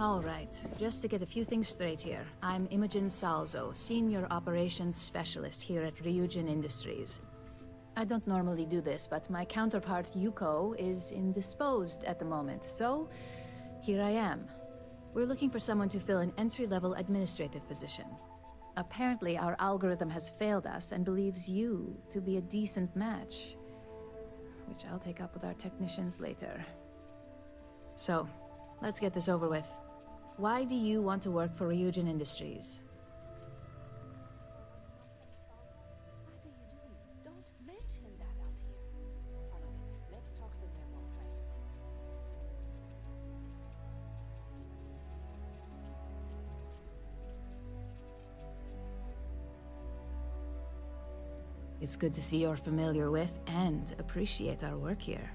All right, just to get a few things straight here. I'm Imogen Salzo, Senior Operations Specialist here at Ryujin Industries. I don't normally do this, but my counterpart Yuko is indisposed at the moment, so here I am. We're looking for someone to fill an entry-level administrative position. Apparently, our algorithm has failed us and believes you to be a decent match, which I'll take up with our technicians later. So, let's get this over with. Why do you want to work for Ryujin Industries? What are you doing? Don't mention that out here. Follow me. Let's talk somewhere more private. It's good to see you're familiar with and appreciate our work here.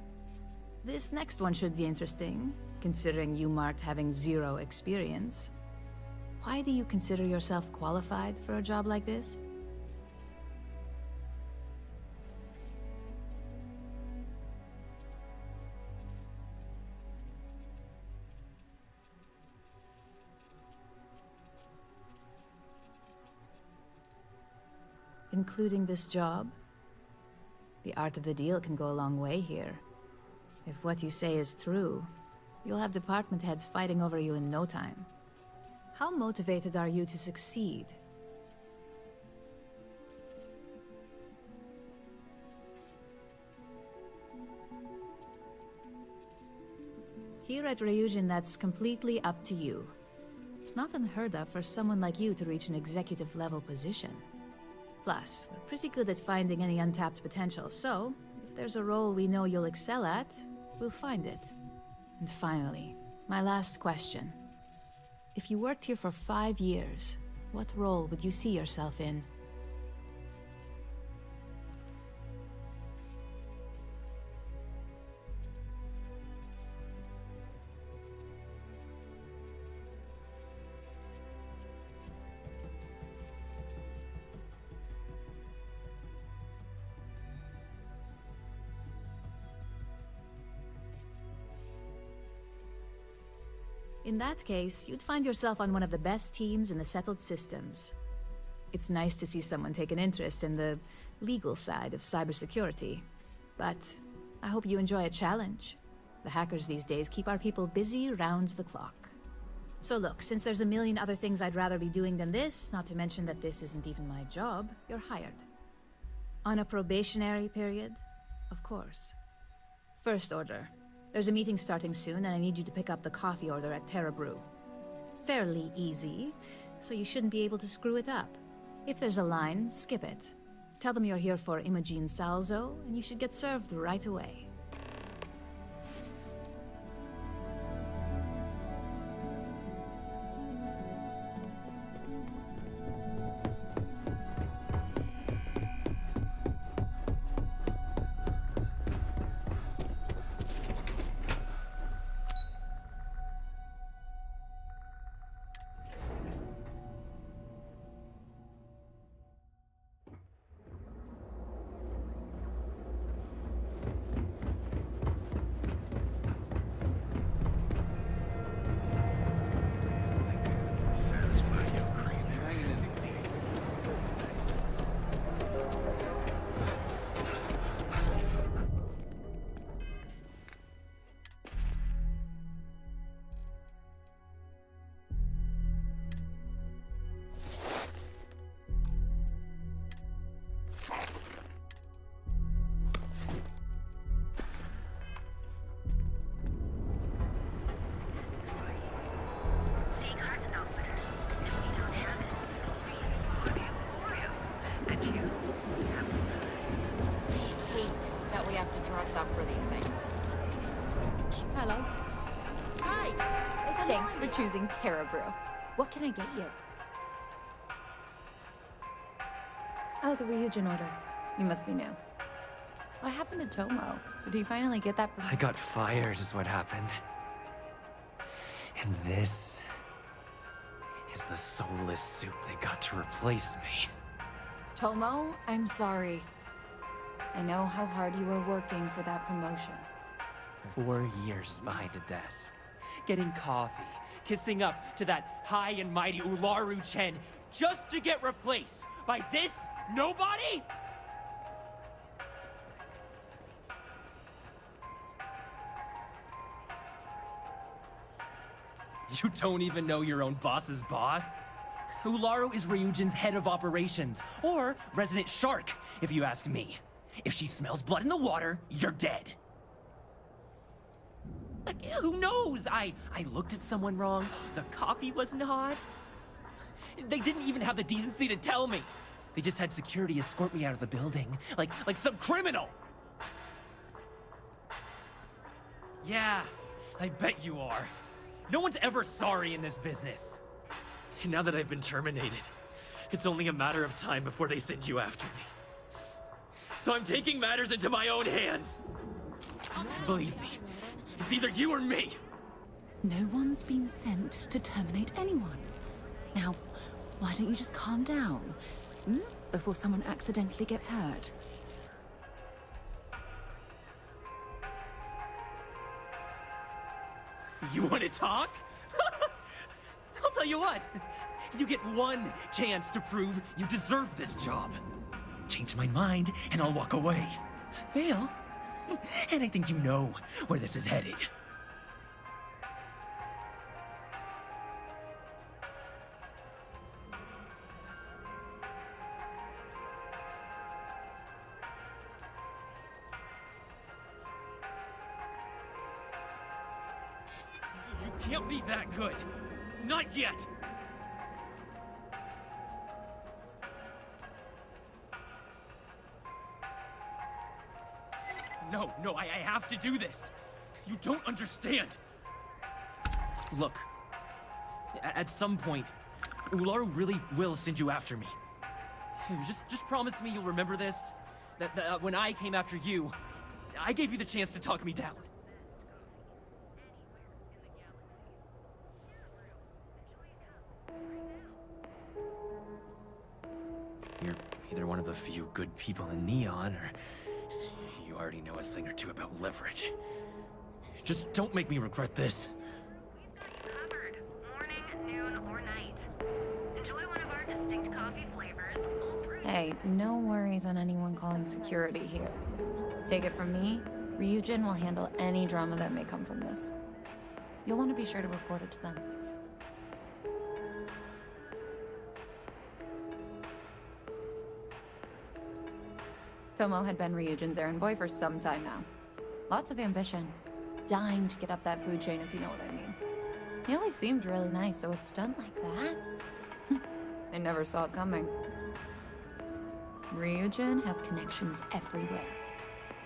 This next one should be interesting, considering you marked having 0 experience. Why do you consider yourself qualified for a job like this? Including this job? The art of the deal can go a long way here. If what you say is true, you'll have department heads fighting over you in no time. How motivated are you to succeed? Here at Ryujin, that's completely up to you. It's not unheard of for someone like you to reach an executive level position. Plus, we're pretty good at finding any untapped potential, so if there's a role we know you'll excel at, we'll find it. And finally, my last question. If you worked here for 5 years, what role would you see yourself in? In that case, you'd find yourself on one of the best teams in the settled systems. It's nice to see someone take an interest in the legal side of cybersecurity. But I hope you enjoy a challenge. The hackers these days keep our people busy round the clock. So look, since there's a million other things I'd rather be doing than this, not to mention that this isn't even my job, you're hired. On a probationary period, of course. First order. There's a meeting starting soon, and I need you to pick up the coffee order at Terra Brew. Fairly easy, so you shouldn't be able to screw it up. If there's a line, skip it. Tell them you're here for Imogen Salzo, and you should get served right away. Dress up for these things. Hello. Hi. Thanks for choosing Terra Brew. What can I get you? Oh, the Ryujin order. You must be new. What happened to Tomo? Did he finally get that? I got fired is what happened. And this is the soulless suit they got to replace me. Tomo, I'm sorry. I know how hard you were working for that promotion. 4 years behind a desk, getting coffee kissing up to that high and mighty Ularu Chen just to get replaced by this nobody? You don't even know your own boss's boss? Ularu is Ryujin's head of operations, or resident shark, if you ask me. If she smells blood in the water, you're dead. Like, who knows? I looked at someone wrong, the coffee wasn't hot. They didn't even have the decency to tell me. They just had security escort me out of the building, like some criminal. Yeah, I bet you are. No one's ever sorry in this business. And now that I've been terminated, it's only a matter of time before they send you after me. So I'm taking matters into my own hands. Believe me, it's either you or me. No one's been sent to terminate anyone. Now, why don't you just calm down? Before someone accidentally gets hurt. You want to talk? I'll tell you what. You get one chance to prove you deserve this job. Change my mind, and I'll walk away. Fail, and I think you know where this is headed. You can't be that good. Not yet. No, I have to do this. You don't understand. Look, at some point, Ularu really will send you after me. Just promise me you'll remember this. That when I came after you, I gave you the chance to talk me down. You're either one of the few good people in Neon, or you already know a thing or two about leverage. Just don't make me regret this. Covered. Morning, noon, or night. Enjoy one of our distinct coffee flavors. All brewed. Hey, no worries on anyone calling security here. Take it from me, Ryujin will handle any drama that may come from this. You'll want to be sure to report it to them. Tomo had been Ryujin's errand boy for some time now. Lots of ambition. Dying to get up that food chain, if you know what I mean. He always seemed really nice, so a stunt like that? I never saw it coming. Ryujin has connections everywhere.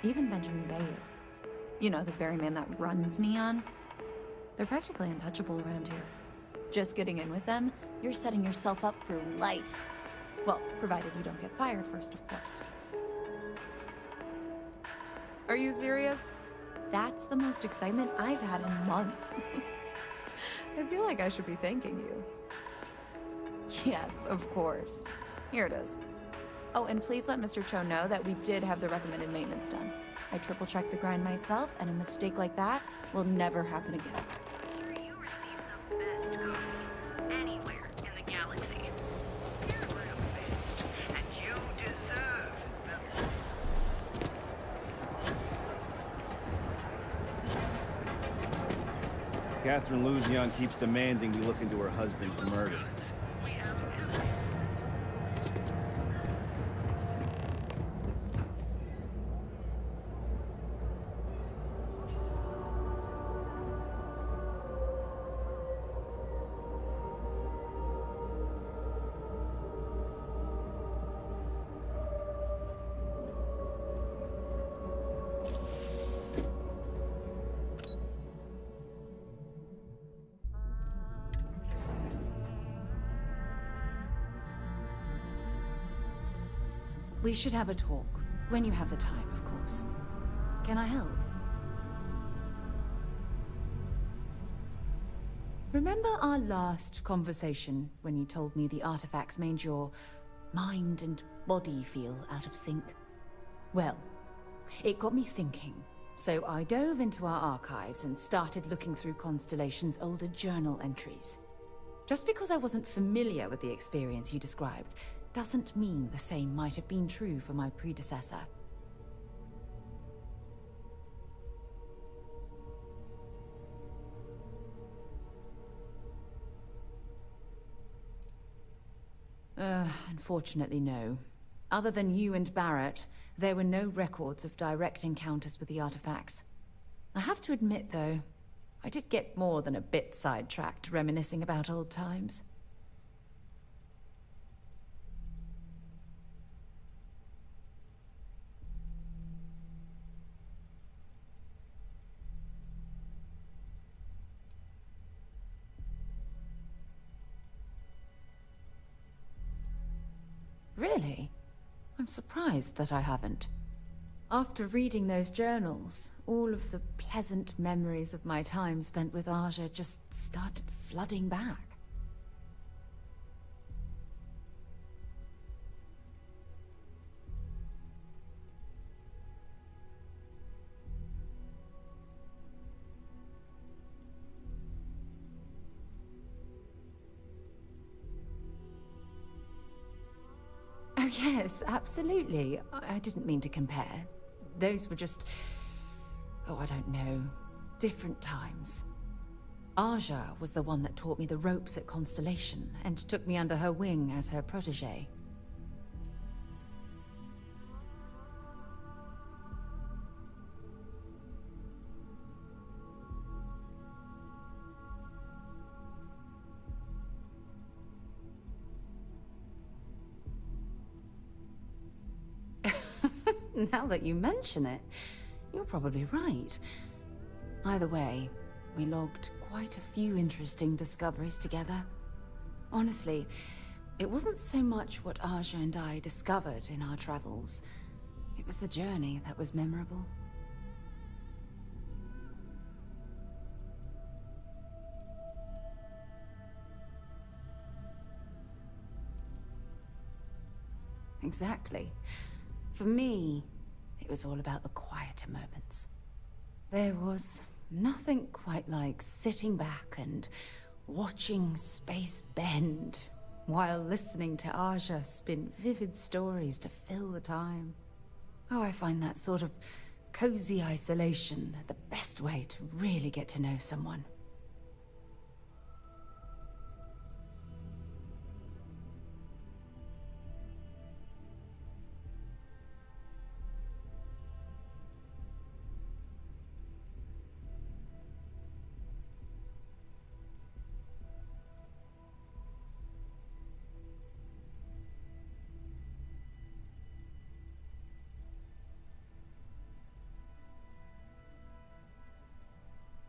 Even Benjamin Bayu. You know, the very man that runs Neon. They're practically untouchable around here. Just getting in with them, you're setting yourself up for life. Well, provided you don't get fired first, of course. Are you serious? That's the most excitement I've had in months. I feel like I should be thanking you. Yes, of course. Here it is. Oh, and please let Mr. Cho know that we did have the recommended maintenance done. I triple-checked the grind myself, and a mistake like that will never happen again. You receive the best coffee anywhere in the galaxy. You're the best, and you deserve the best. Catherine Luzion keeps demanding we look into her husband's murder. We have everything. We should have a talk. When you have the time, of course. Can I help? Remember our last conversation when you told me the artifacts made your mind and body feel out of sync? Well, it got me thinking. So I dove into our archives and started looking through Constellation's older journal entries. Just because I wasn't familiar with the experience you described doesn't mean the same might have been true for my predecessor. Unfortunately, no. Other than you and Barrett, there were no records of direct encounters with the artifacts. I have to admit, though, I did get more than a bit sidetracked reminiscing about old times. Really? I'm surprised that I haven't. After reading those journals, all of the pleasant memories of my time spent with Aja just started flooding back. Oh yes, absolutely. I didn't mean to compare. Those were just... oh, I don't know. Different times. Aja was the one that taught me the ropes at Constellation and took me under her wing as her protege. Now that you mention it, you're probably right. Either way, we logged quite a few interesting discoveries together. Honestly, it wasn't so much what Aja and I discovered in our travels. It was the journey that was memorable. Exactly. For me, it was all about the quieter moments. There was nothing quite like sitting back and watching space bend while listening to Aja spin vivid stories to fill the time. Oh, I find that sort of cozy isolation the best way to really get to know someone.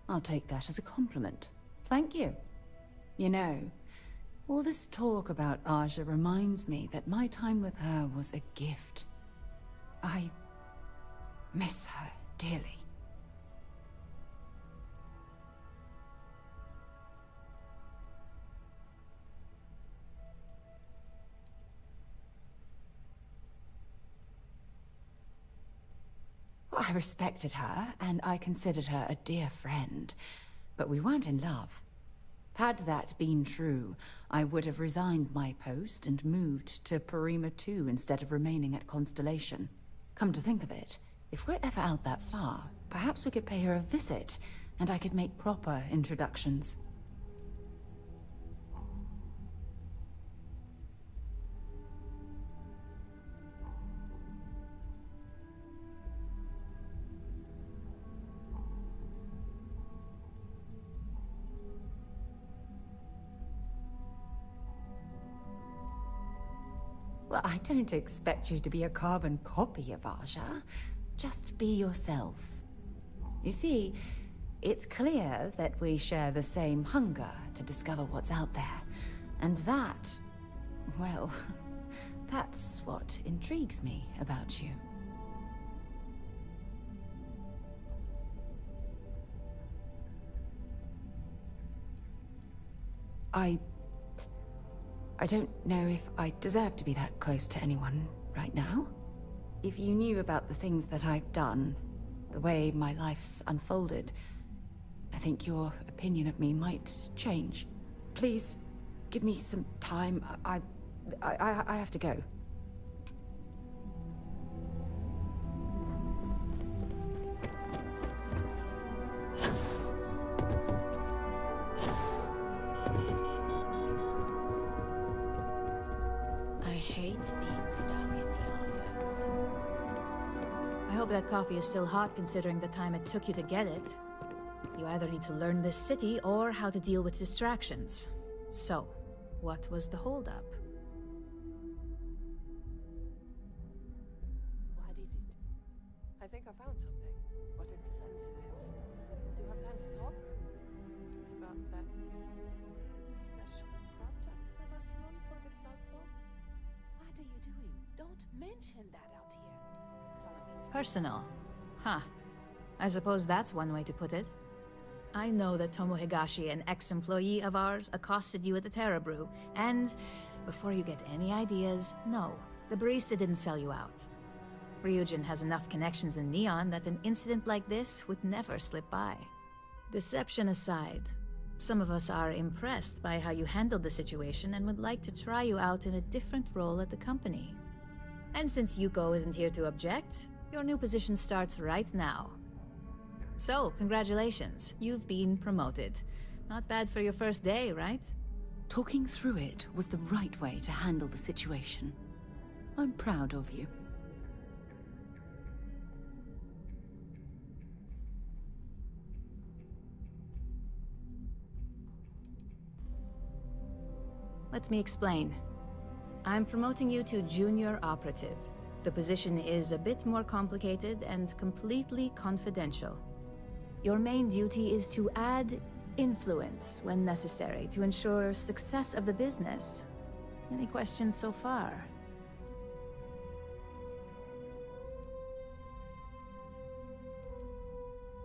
I'll take that as a compliment. Thank you. You know, all this talk about Aja reminds me that my time with her was a gift. I miss her dearly. I respected her, and I considered her a dear friend, but we weren't in love. Had that been true, I would have resigned my post and moved to Parima 2 instead of remaining at Constellation. Come to think of it, if we're ever out that far, perhaps we could pay her a visit, and I could make proper introductions. Well, I don't expect you to be a carbon copy of Aja. Just be yourself. You see, it's clear that we share the same hunger to discover what's out there. And that, well, that's what intrigues me about you. I don't know if I deserve to be that close to anyone right now. If you knew about the things that I've done, the way my life's unfolded, I think your opinion of me might change. Please, give me some time. I have to go. I hate being stuck in the office. I hope that coffee is still hot considering the time it took you to get it. You either need to learn this city or how to deal with distractions. So, what was the holdup? What is it? I think I found something, but it's sensitive. Do you have time to talk? It's about that special project we're working on for Miss Salzo. What are you doing? Don't mention that out here. Follow me. Personal. Huh. I suppose that's one way to put it. I know that Tomo Higashi, an ex-employee of ours, accosted you at the Terra Brew, and before you get any ideas, no, the barista didn't sell you out. Ryujin has enough connections in Neon that an incident like this would never slip by. Deception aside, some of us are impressed by how you handled the situation and would like to try you out in a different role at the company. And since Yuko isn't here to object, your new position starts right now. So, congratulations, you've been promoted. Not bad for your first day, right? Talking through it was the right way to handle the situation. I'm proud of you. Let me explain. I'm promoting you to junior operative. The position is a bit more complicated and completely confidential. Your main duty is to add influence when necessary to ensure success of the business. Any questions so far?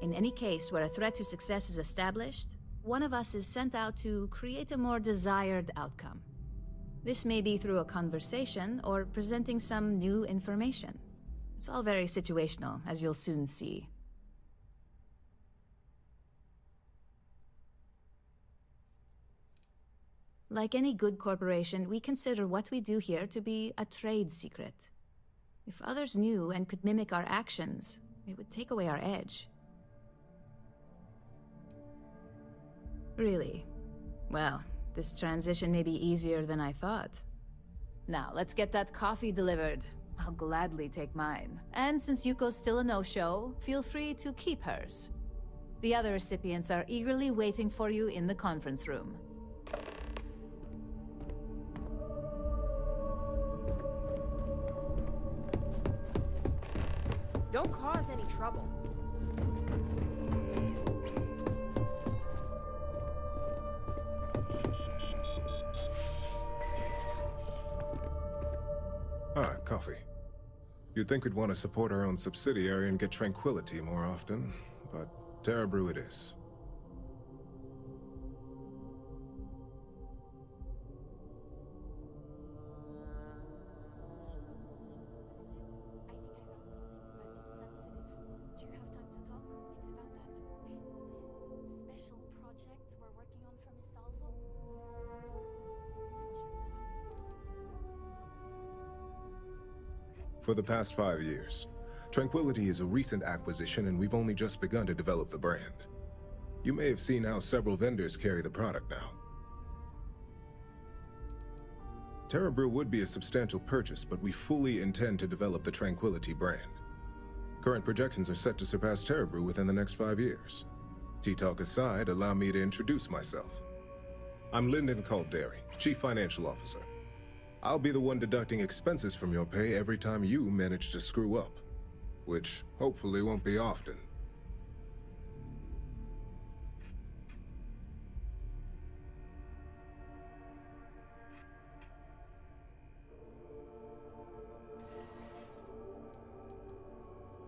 In any case where a threat to success is established, one of us is sent out to create a more desired outcome. This may be through a conversation or presenting some new information. It's all very situational, as you'll soon see. Like any good corporation, we consider what we do here to be a trade secret. If others knew and could mimic our actions, it would take away our edge. Really? Well, this transition may be easier than I thought. Now, let's get that coffee delivered. I'll gladly take mine. And since Yuko's still a no-show, feel free to keep hers. The other recipients are eagerly waiting for you in the conference room. Don't cause any trouble. Ah, coffee. You'd think we'd want to support our own subsidiary and get tranquility more often, but Terra Brew it is. For the past 5 years. Tranquility is a recent acquisition and we've only just begun to develop the brand. You may have seen how several vendors carry the product now. Terra Brew would be a substantial purchase, but we fully intend to develop the Tranquility brand. Current projections are set to surpass Terra Brew within the next 5 years. Tea talk aside, allow me to introduce myself. I'm Lyndon Calderi, Chief Financial Officer. I'll be the one deducting expenses from your pay every time you manage to screw up. Which hopefully won't be often.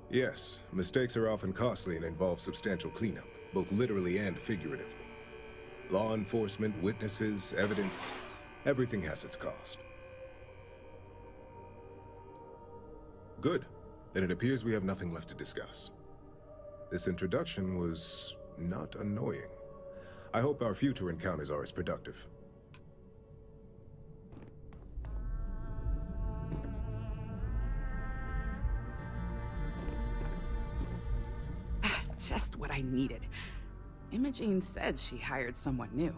Yes, mistakes are often costly and involve substantial cleanup, both literally and figuratively. Law enforcement, witnesses, evidence, everything has its cost. Good. Then it appears we have nothing left to discuss. This introduction was not annoying. I hope our future encounters are as productive. Just what I needed. Imogene said she hired someone new.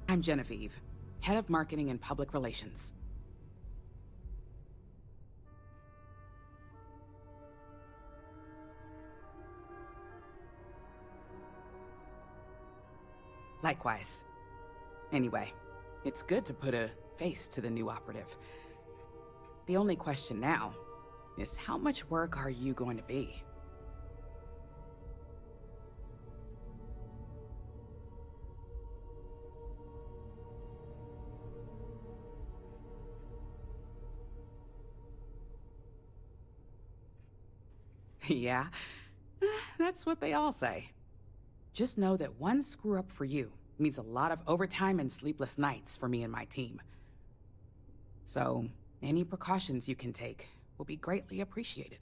I'm Genevieve, head of marketing and public relations. Likewise. Anyway, it's good to put a face to the new operative. The only question now is how much work are you going to be? Yeah, that's what they all say. Just know that one screw-up for you means a lot of overtime and sleepless nights for me and my team. So, any precautions you can take will be greatly appreciated.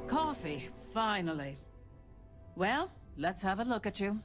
Coffee, finally. Well, let's have a look at you.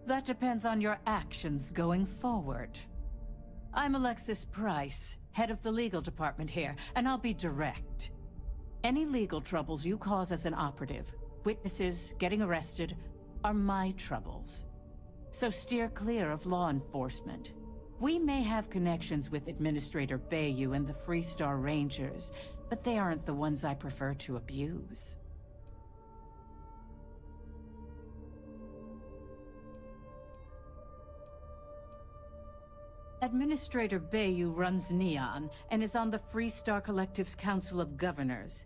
That depends on your actions going forward. I'm Alexis Price, head of the legal department here, and I'll be direct. Any legal troubles you cause as an operative, witnesses, getting arrested, are my troubles. So steer clear of law enforcement. We may have connections with Administrator Bayou and the Freestar Rangers, but they aren't the ones I prefer to abuse. Administrator Bayou runs Neon and is on the Freestar Collective's Council of Governors.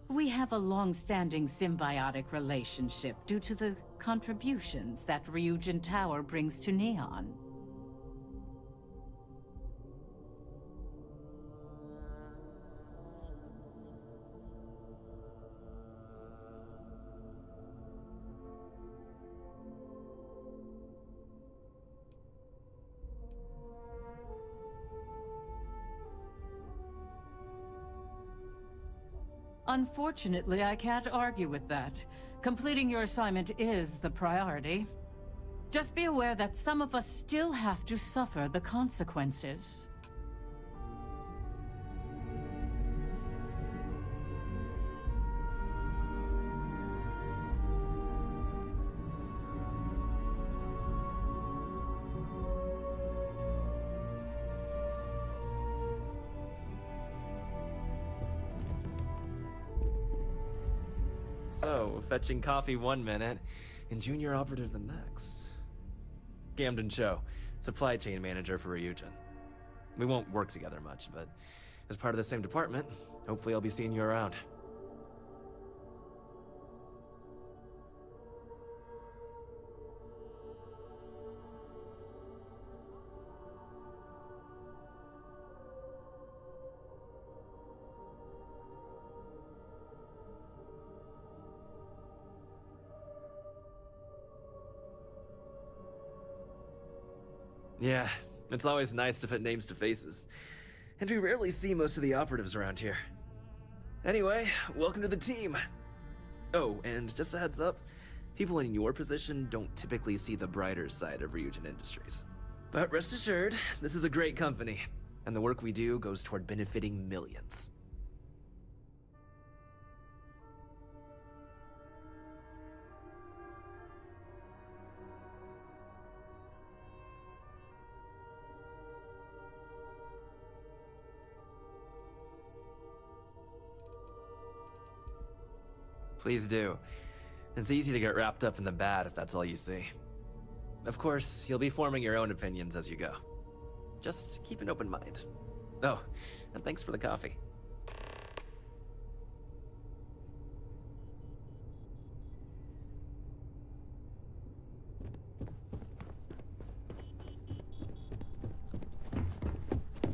We have a long-standing symbiotic relationship due to the contributions that Ryujin Tower brings to Neon. Unfortunately, I can't argue with that. Completing your assignment is the priority. Just be aware that some of us still have to suffer the consequences. So, fetching coffee one minute, and junior operative the next. Gamden Cho, supply chain manager for Ryujin. We won't work together much, but as part of the same department, hopefully I'll be seeing you around. Yeah, it's always nice to put names to faces. And we rarely see most of the operatives around here. Anyway, welcome to the team. Oh, and just a heads up, people in your position don't typically see the brighter side of Ryujin Industries. But rest assured, this is a great company, and the work we do goes toward benefiting millions. Please do. It's easy to get wrapped up in the bad if that's all you see. Of course, you'll be forming your own opinions as you go. Just keep an open mind. Oh, and thanks for the coffee.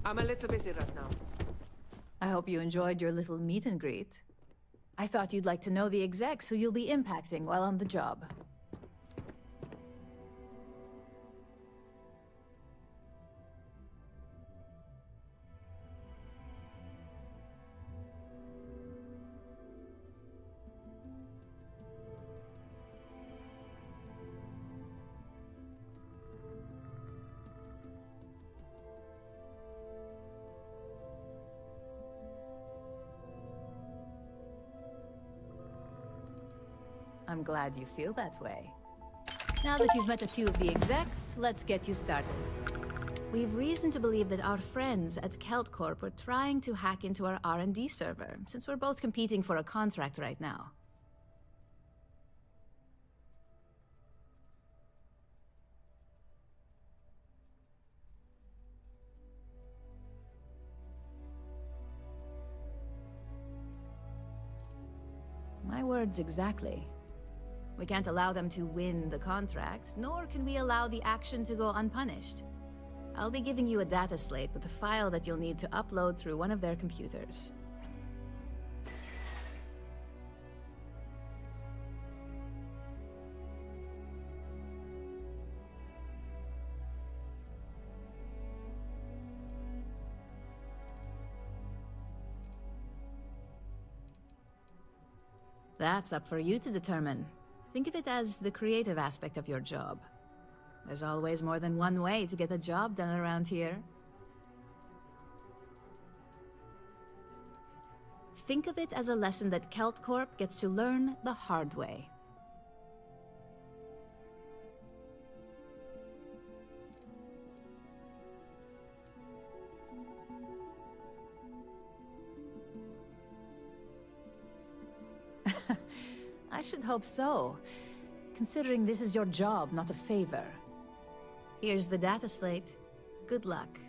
I'm a little busy right now. I hope you enjoyed your little meet and greet. I thought you'd like to know the execs who you'll be impacting while on the job. I'm glad you feel that way. Now that you've met a few of the execs, let's get you started. We've reason to believe that our friends at Kelt Corp are trying to hack into our R&D server, since we're both competing for a contract right now. My words exactly. We can't allow them to win the contract, nor can we allow the action to go unpunished. I'll be giving you a data slate with a file that you'll need to upload through one of their computers. That's up for you to determine. Think of it as the creative aspect of your job. There's always more than one way to get the job done around here. Think of it as a lesson that Kelt Corp gets to learn the hard way. I should hope so, considering this is your job, not a favor. Here's the data slate. Good luck.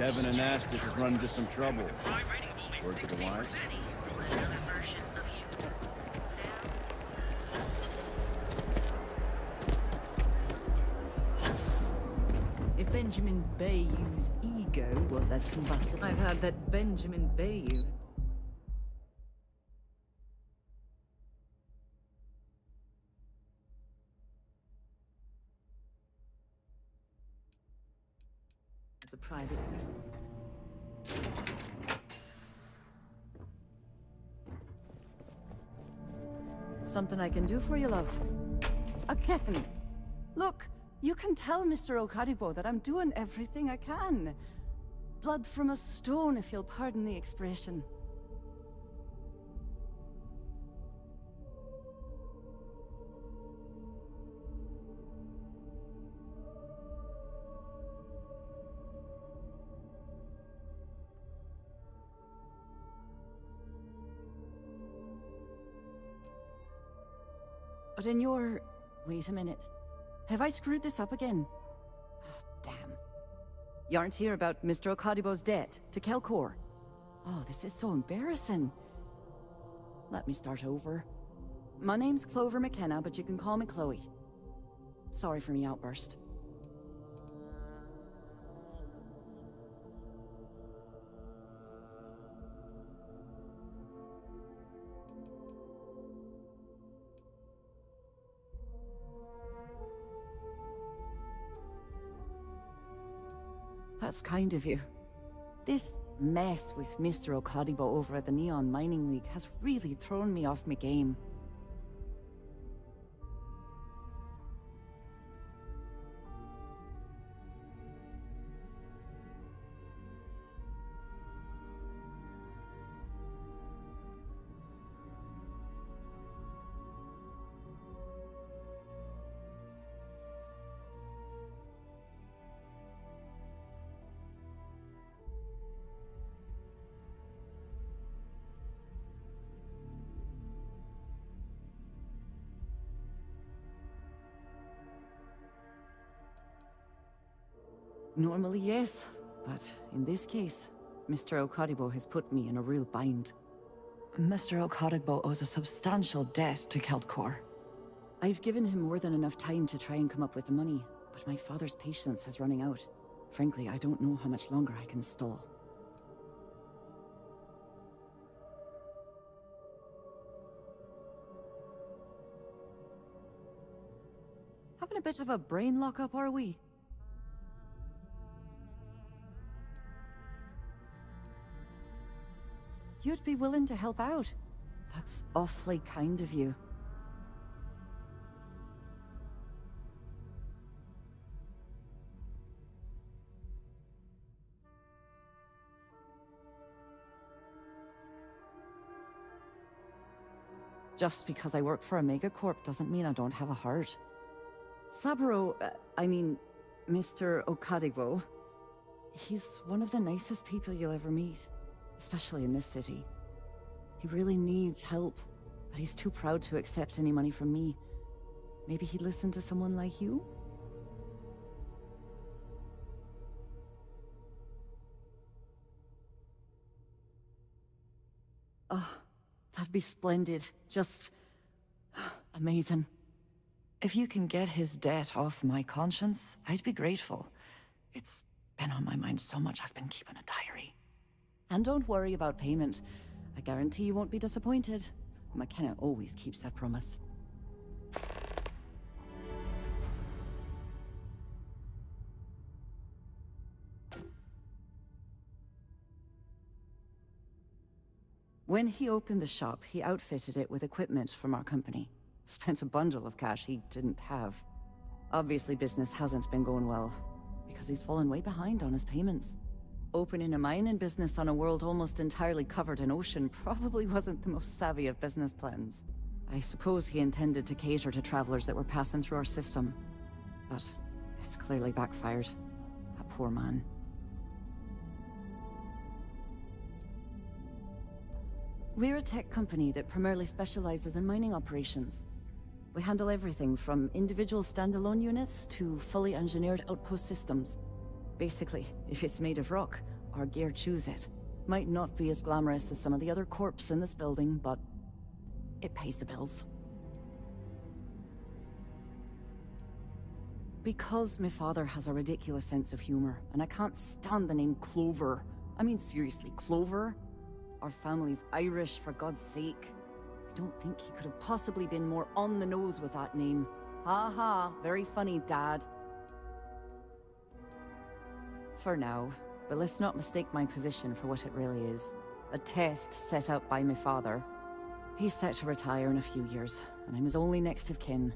Kevin Anastas has run into some trouble. Word to the wise. If Benjamin Bayou's ego was as combustible... I've heard that Benjamin Bayou... as a private... Something I can do for you, love. Again. Look, you can tell Mr. Okaribo that I'm doing everything I can. Blood from a stone, if you'll pardon the expression. But in your... Wait a minute. Have I screwed this up again? Oh, damn. You aren't here about Mr. Okadibo's debt to Kelkor. Oh, this is so embarrassing. Let me start over. My name's Clover McKenna, but you can call me Chloe. Sorry for me outburst. That's kind of you. This mess with Mr. Okadibo over at the Neon Mining League has really thrown me off my game. Normally, yes, but in this case, Mr. Okadibo has put me in a real bind. Mr. Okadibo owes a substantial debt to Keltkor. I've given him more than enough time to try and come up with the money, but my father's patience is running out. Frankly, I don't know how much longer I can stall. Having a bit of a brain lock-up, are we? You'd be willing to help out. That's awfully kind of you. Just because I work for a megacorp doesn't mean I don't have a heart. Saburo, Mr. Okadigbo, he's one of the nicest people you'll ever meet, especially in this city. He really needs help, but he's too proud to accept any money from me. Maybe he'd listen to someone like you? Oh, that'd be splendid. Just amazing. If you can get his debt off my conscience, I'd be grateful. It's been on my mind so much I've been keeping a diary. And don't worry about payment. I guarantee you won't be disappointed. McKenna always keeps that promise. When he opened the shop, he outfitted it with equipment from our company. Spent a bundle of cash he didn't have. Obviously, business hasn't been going well, because he's fallen way behind on his payments. Opening a mining business on a world almost entirely covered in ocean probably wasn't the most savvy of business plans. I suppose he intended to cater to travelers that were passing through our system. But it's clearly backfired. A poor man. We're a tech company that primarily specializes in mining operations. We handle everything from individual standalone units to fully engineered outpost systems. Basically, if it's made of rock, our gear chews it. Might not be as glamorous as some of the other corps in this building, but it pays the bills. Because my father has a ridiculous sense of humor, and I can't stand the name Clover. I mean, seriously, Clover? Our family's Irish, for God's sake. I don't think he could have possibly been more on the nose with that name. Ha ha, very funny, Dad. For now, but let's not mistake my position for what it really is. A test set up by my father. He's set to retire in a few years, and I'm his only next of kin.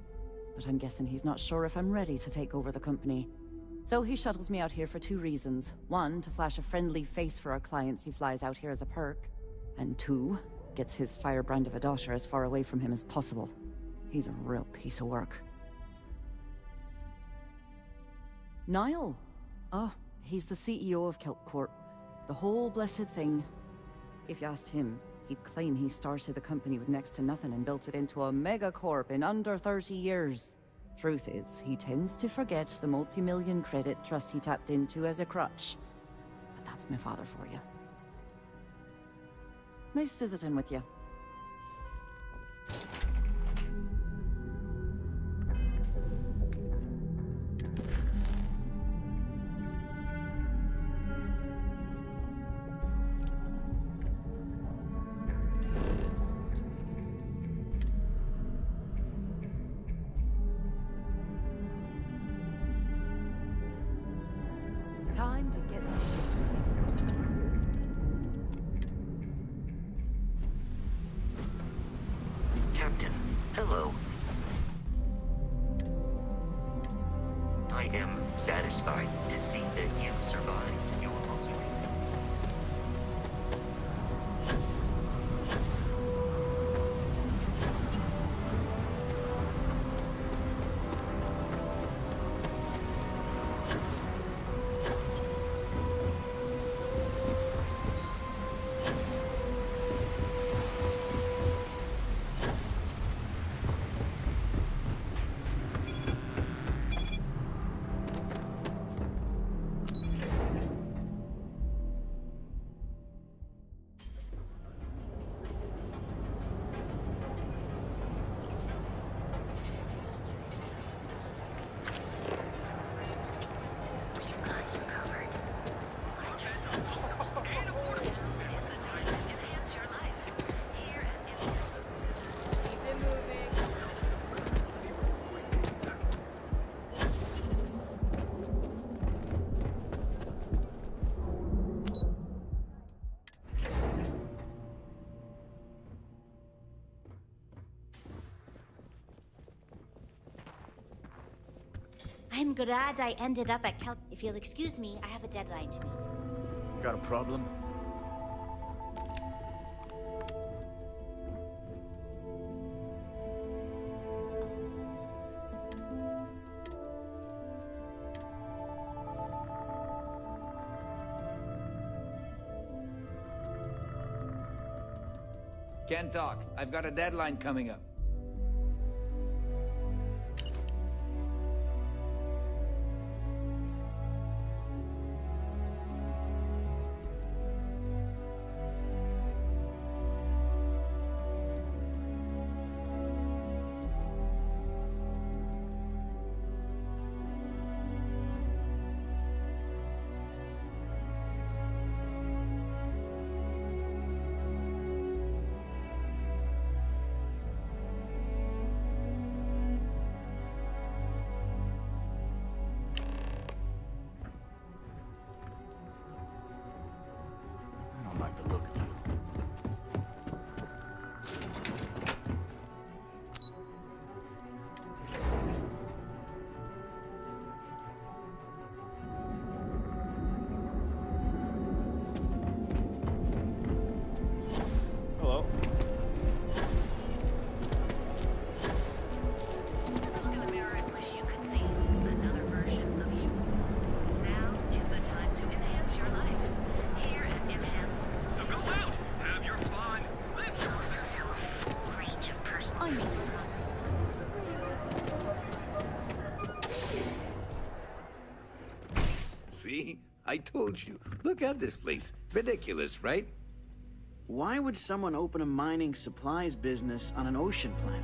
But I'm guessing he's not sure if I'm ready to take over the company. So he shuttles me out here for two reasons. One, to flash a friendly face for our clients he flies out here as a perk. And two, gets his firebrand of a daughter as far away from him as possible. He's a real piece of work. Niall? Oh, he's the CEO of Kelp Corp. The whole blessed thing. If you asked him, he'd claim he started the company with next to nothing and built it into a megacorp in under 30 years. Truth is, he tends to forget the multi-million credit trust he tapped into as a crutch. But that's my father for you. Nice visiting with you. Time to get this shit moving. Captain, hello. I am satisfied to see that you survived your most recent. I'm glad I ended up at Cal. If you'll excuse me, I have a deadline to meet. Got a problem? Can't talk. I've got a deadline coming up. I don't like the look of you. Hello. Look in the mirror and wish you could see another version of you. Now is the time to enhance your life. Here at Enhance. So go out, have your fun, live your full range of personal. See? I told you. Look at this place. Ridiculous, right? Why would someone open a mining supplies business on an ocean planet?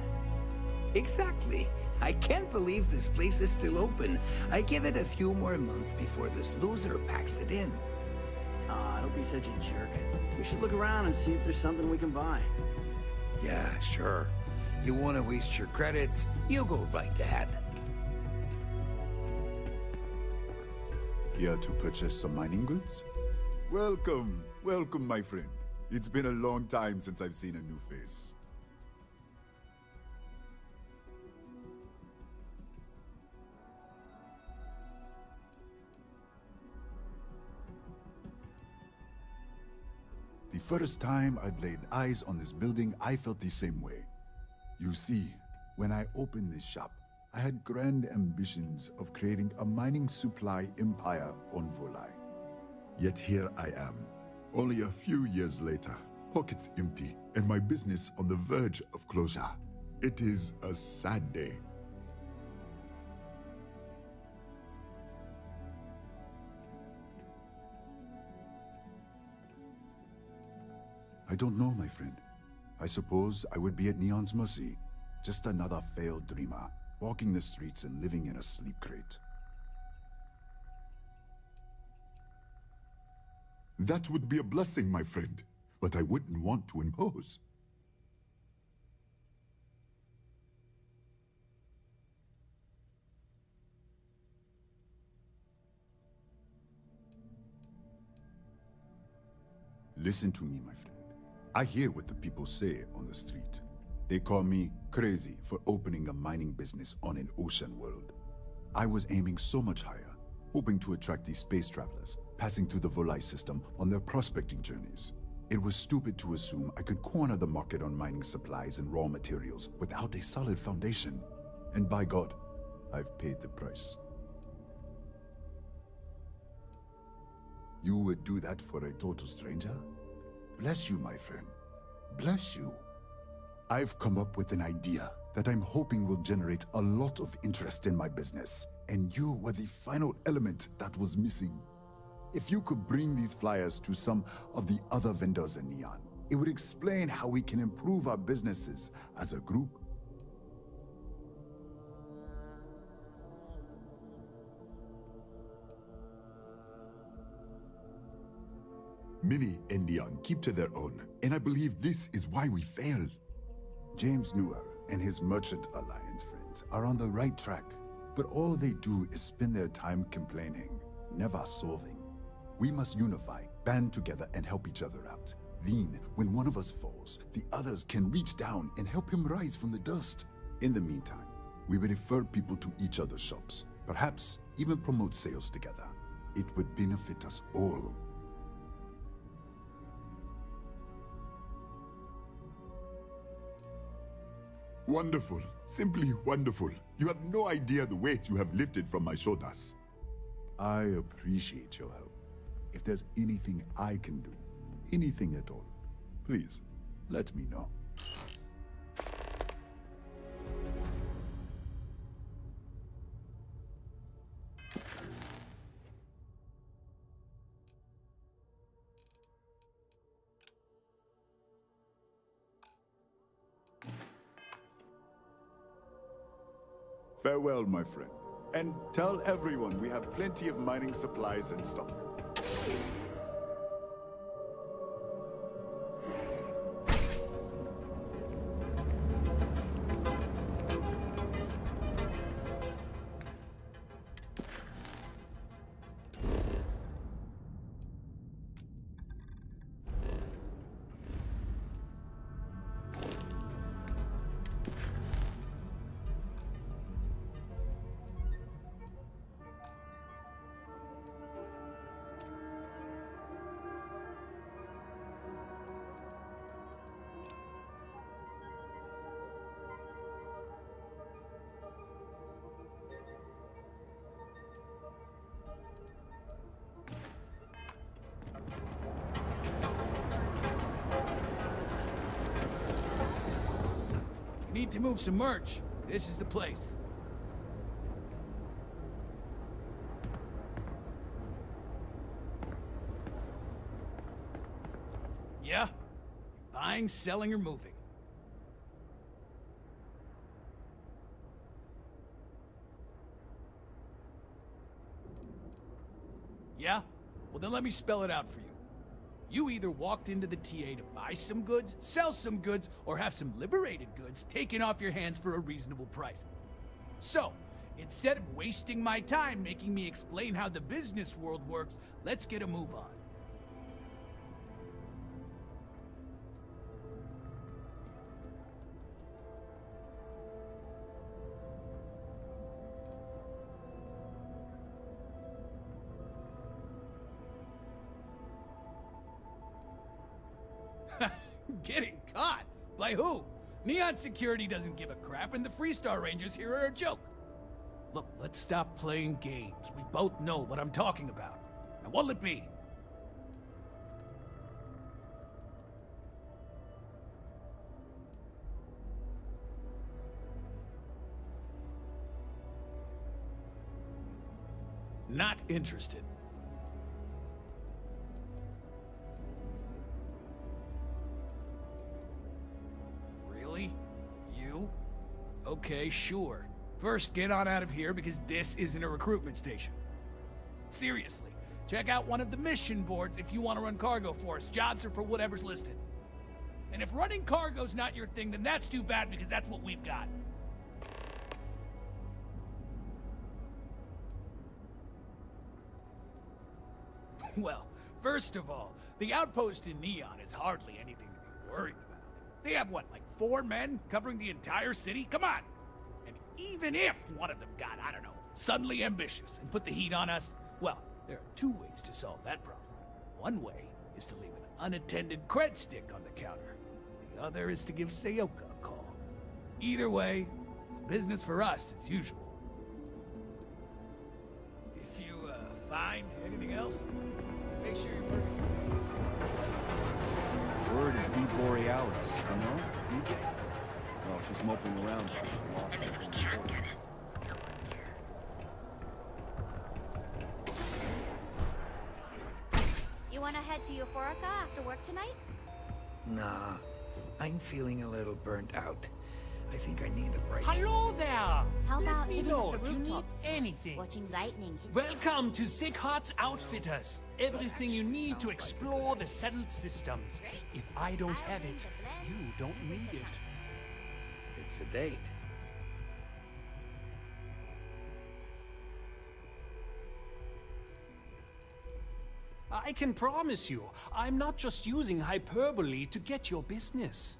Exactly. I can't believe this place is still open. I give it a few more months before this loser packs it in. Aw, don't be such a jerk. We should look around and see if there's something we can buy. Yeah, sure. You want to waste your credits? You go right ahead. Here to purchase some mining goods? Welcome, welcome, my friend. It's been a long time since I've seen a new face. The first time I'd laid eyes on this building, I felt the same way. You see, when I opened this shop, I had grand ambitions of creating a mining supply empire on Volai. Yet here I am, only a few years later, pockets empty, and my business on the verge of closure. It is a sad day. I don't know, my friend. I suppose I would be at Neon's mercy. Just another failed dreamer, walking the streets and living in a sleep crate. That would be a blessing, my friend, but I wouldn't want to impose. Listen to me, my friend. I hear what the people say on the street. They call me crazy for opening a mining business on an ocean world. I was aiming so much higher, hoping to attract these space travelers, passing through the Volai system on their prospecting journeys. It was stupid to assume I could corner the market on mining supplies and raw materials without a solid foundation. And by God, I've paid the price. You would do that for a total stranger? Bless you, my friend. Bless you. I've come up with an idea that I'm hoping will generate a lot of interest in my business, and you were the final element that was missing. If you could bring these flyers to some of the other vendors in Neon, it would explain how we can improve our businesses as a group. Many in Neon keep to their own, and I believe this is why we fail. James Newer and his Merchant Alliance friends are on the right track, but all they do is spend their time complaining, never solving. We must unify, band together, and help each other out. Then, when one of us falls, the others can reach down and help him rise from the dust. In the meantime, we will refer people to each other's shops, perhaps even promote sales together. It would benefit us all. Wonderful. Simply wonderful. You have no idea the weight you have lifted from my shoulders. I appreciate your help. If there's anything I can do, anything at all, please, let me know. Farewell, my friend. And tell everyone we have plenty of mining supplies in stock. Need to move some merch. This is the place. Yeah? Buying, selling, or moving? Yeah? Well, then let me spell it out for you. You either walked into the TA to buy some goods, sell some goods, or have some liberated goods taken off your hands for a reasonable price. So, instead of wasting my time making me explain how the business world works, let's get a move on. Getting caught? By who? Neon Security doesn't give a crap, and the Freestar Rangers here are a joke. Look, let's stop playing games. We both know what I'm talking about. Now, what'll it be? Not interested. You? Okay, sure. First, get on out of here because this isn't a recruitment station. Seriously, check out one of the mission boards if you want to run cargo for us. Jobs are for whatever's listed. And if running cargo's not your thing, then that's too bad because that's what we've got. Well, first of all, the outpost in Neon is hardly anything to be worried about. They have, what, like 4 men covering the entire city? Come on! And even if one of them got, I don't know, suddenly ambitious and put the heat on us, well, there are 2 ways to solve that problem. One way is to leave an unattended cred stick on the counter. The other is to give Sayoka a call. Either way, it's business for us as usual. If you, find anything else, make sure you bring it to me. Word is the Borealis, you know? DJ? Well, she's moping around because she lost something important. You want to head to Euphorica after work tonight? Nah, I'm feeling a little burnt out. I think I need a break. Hello there! How about Let me hitting know the if you need rooftops? anything. Watching lightning hit Welcome to Sick Heart's Outfitters. Everything you need to explore the settled systems. If I don't have it, you don't need it. It's a date. I can promise you, I'm not just using hyperbole to get your business.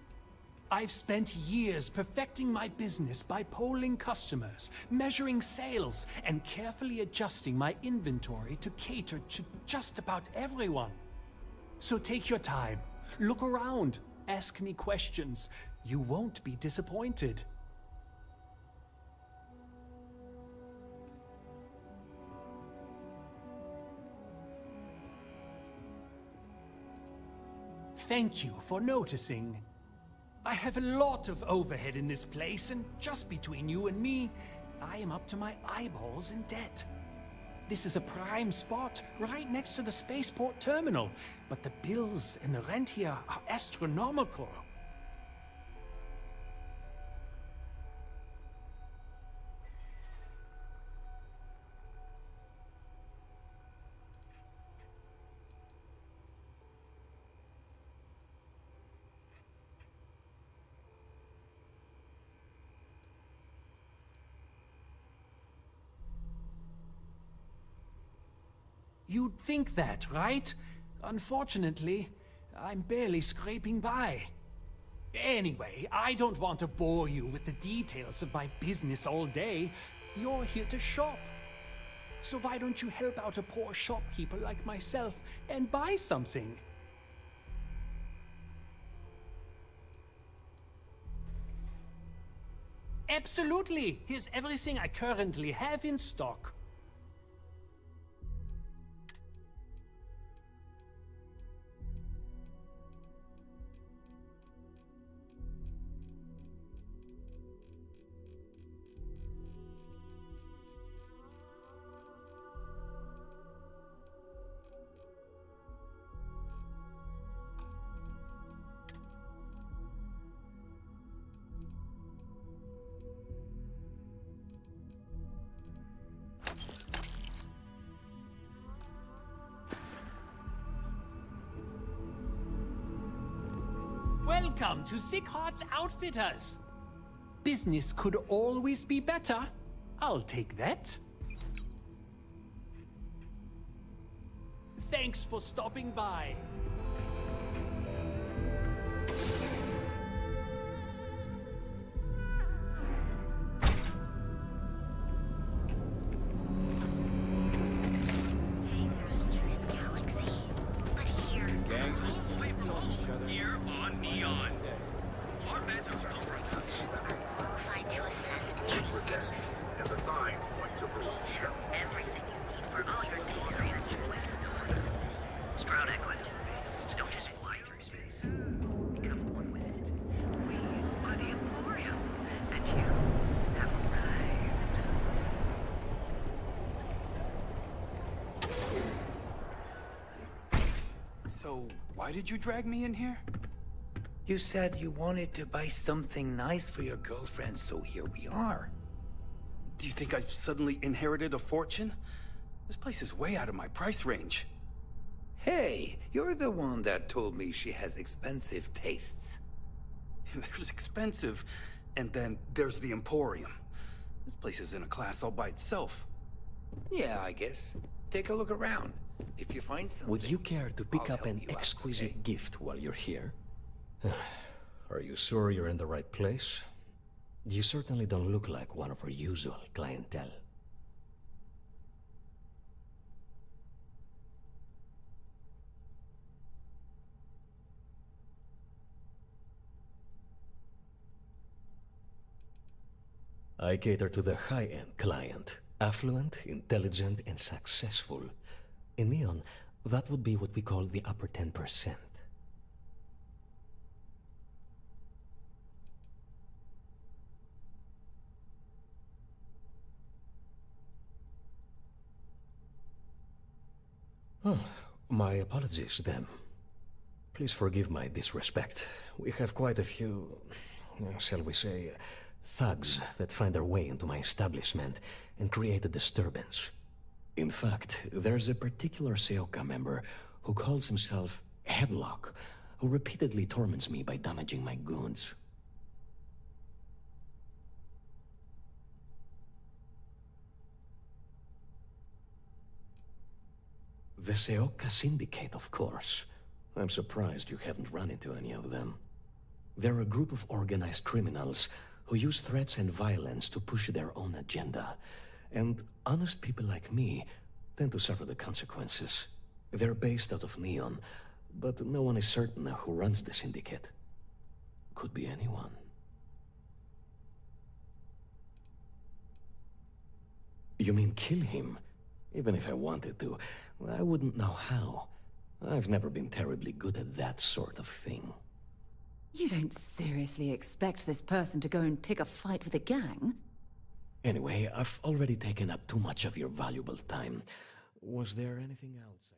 I've spent years perfecting my business by polling customers, measuring sales, and carefully adjusting my inventory to cater to just about everyone. So take your time, look around, ask me questions. You won't be disappointed. Thank you for noticing. I have a lot of overhead in this place, and just between you and me, I am up to my eyeballs in debt. This is a prime spot, right next to the spaceport terminal, but the bills and the rent here are astronomical. You'd think that, right? Unfortunately, I'm barely scraping by. Anyway, I don't want to bore you with the details of my business all day. You're here to shop. So why don't you help out a poor shopkeeper like myself and buy something? Absolutely! Here's everything I currently have in stock. Welcome to Sick Heart's Outfitters. Business could always be better. I'll take that. Thanks for stopping by. Here on Neon. Our beds are qualified to assess and the signs point to rule here. Everything you need for all your data transfers. Stroud Equipment. Don't just fly through space. Become one with it. We are the Emporium, and you have arrived. So, why did you drag me in here? You said you wanted to buy something nice for your girlfriend, so here we are. Do you think I've suddenly inherited a fortune? This place is way out of my price range. Hey, you're the one that told me she has expensive tastes. There's expensive, and then there's the Emporium. This place is in a class all by itself. Yeah, I guess. Take a look around. If you find something... Would you care to pick I'll up an help you out, exquisite okay? gift while you're here? Are you sure you're in the right place? You certainly don't look like one of our usual clientele. I cater to the high-end client. Affluent, intelligent, and successful. In Neon, that would be what we call the upper 10%. My apologies, then. Please forgive my disrespect. We have quite a few, shall we say, thugs that find their way into my establishment and create a disturbance. In fact, there's a particular Seoka member who calls himself Headlock, who repeatedly torments me by damaging my goods. The Seoka Syndicate, of course. I'm surprised you haven't run into any of them. They're a group of organized criminals who use threats and violence to push their own agenda. And honest people like me tend to suffer the consequences. They're based out of Neon, but no one is certain who runs the syndicate. Could be anyone. You mean kill him? Even if I wanted to, I wouldn't know how. I've never been terribly good at that sort of thing. You don't seriously expect this person to go and pick a fight with a gang? Anyway, I've already taken up too much of your valuable time. Was there anything else?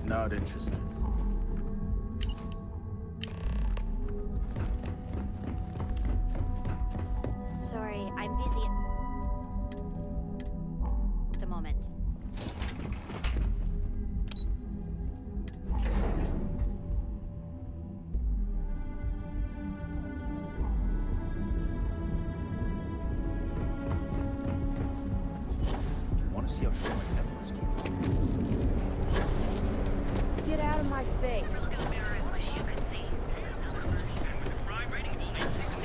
Not interested. Sorry, I'm busy at the moment. Want to see how short my temper is, keep talking. Get out of my face.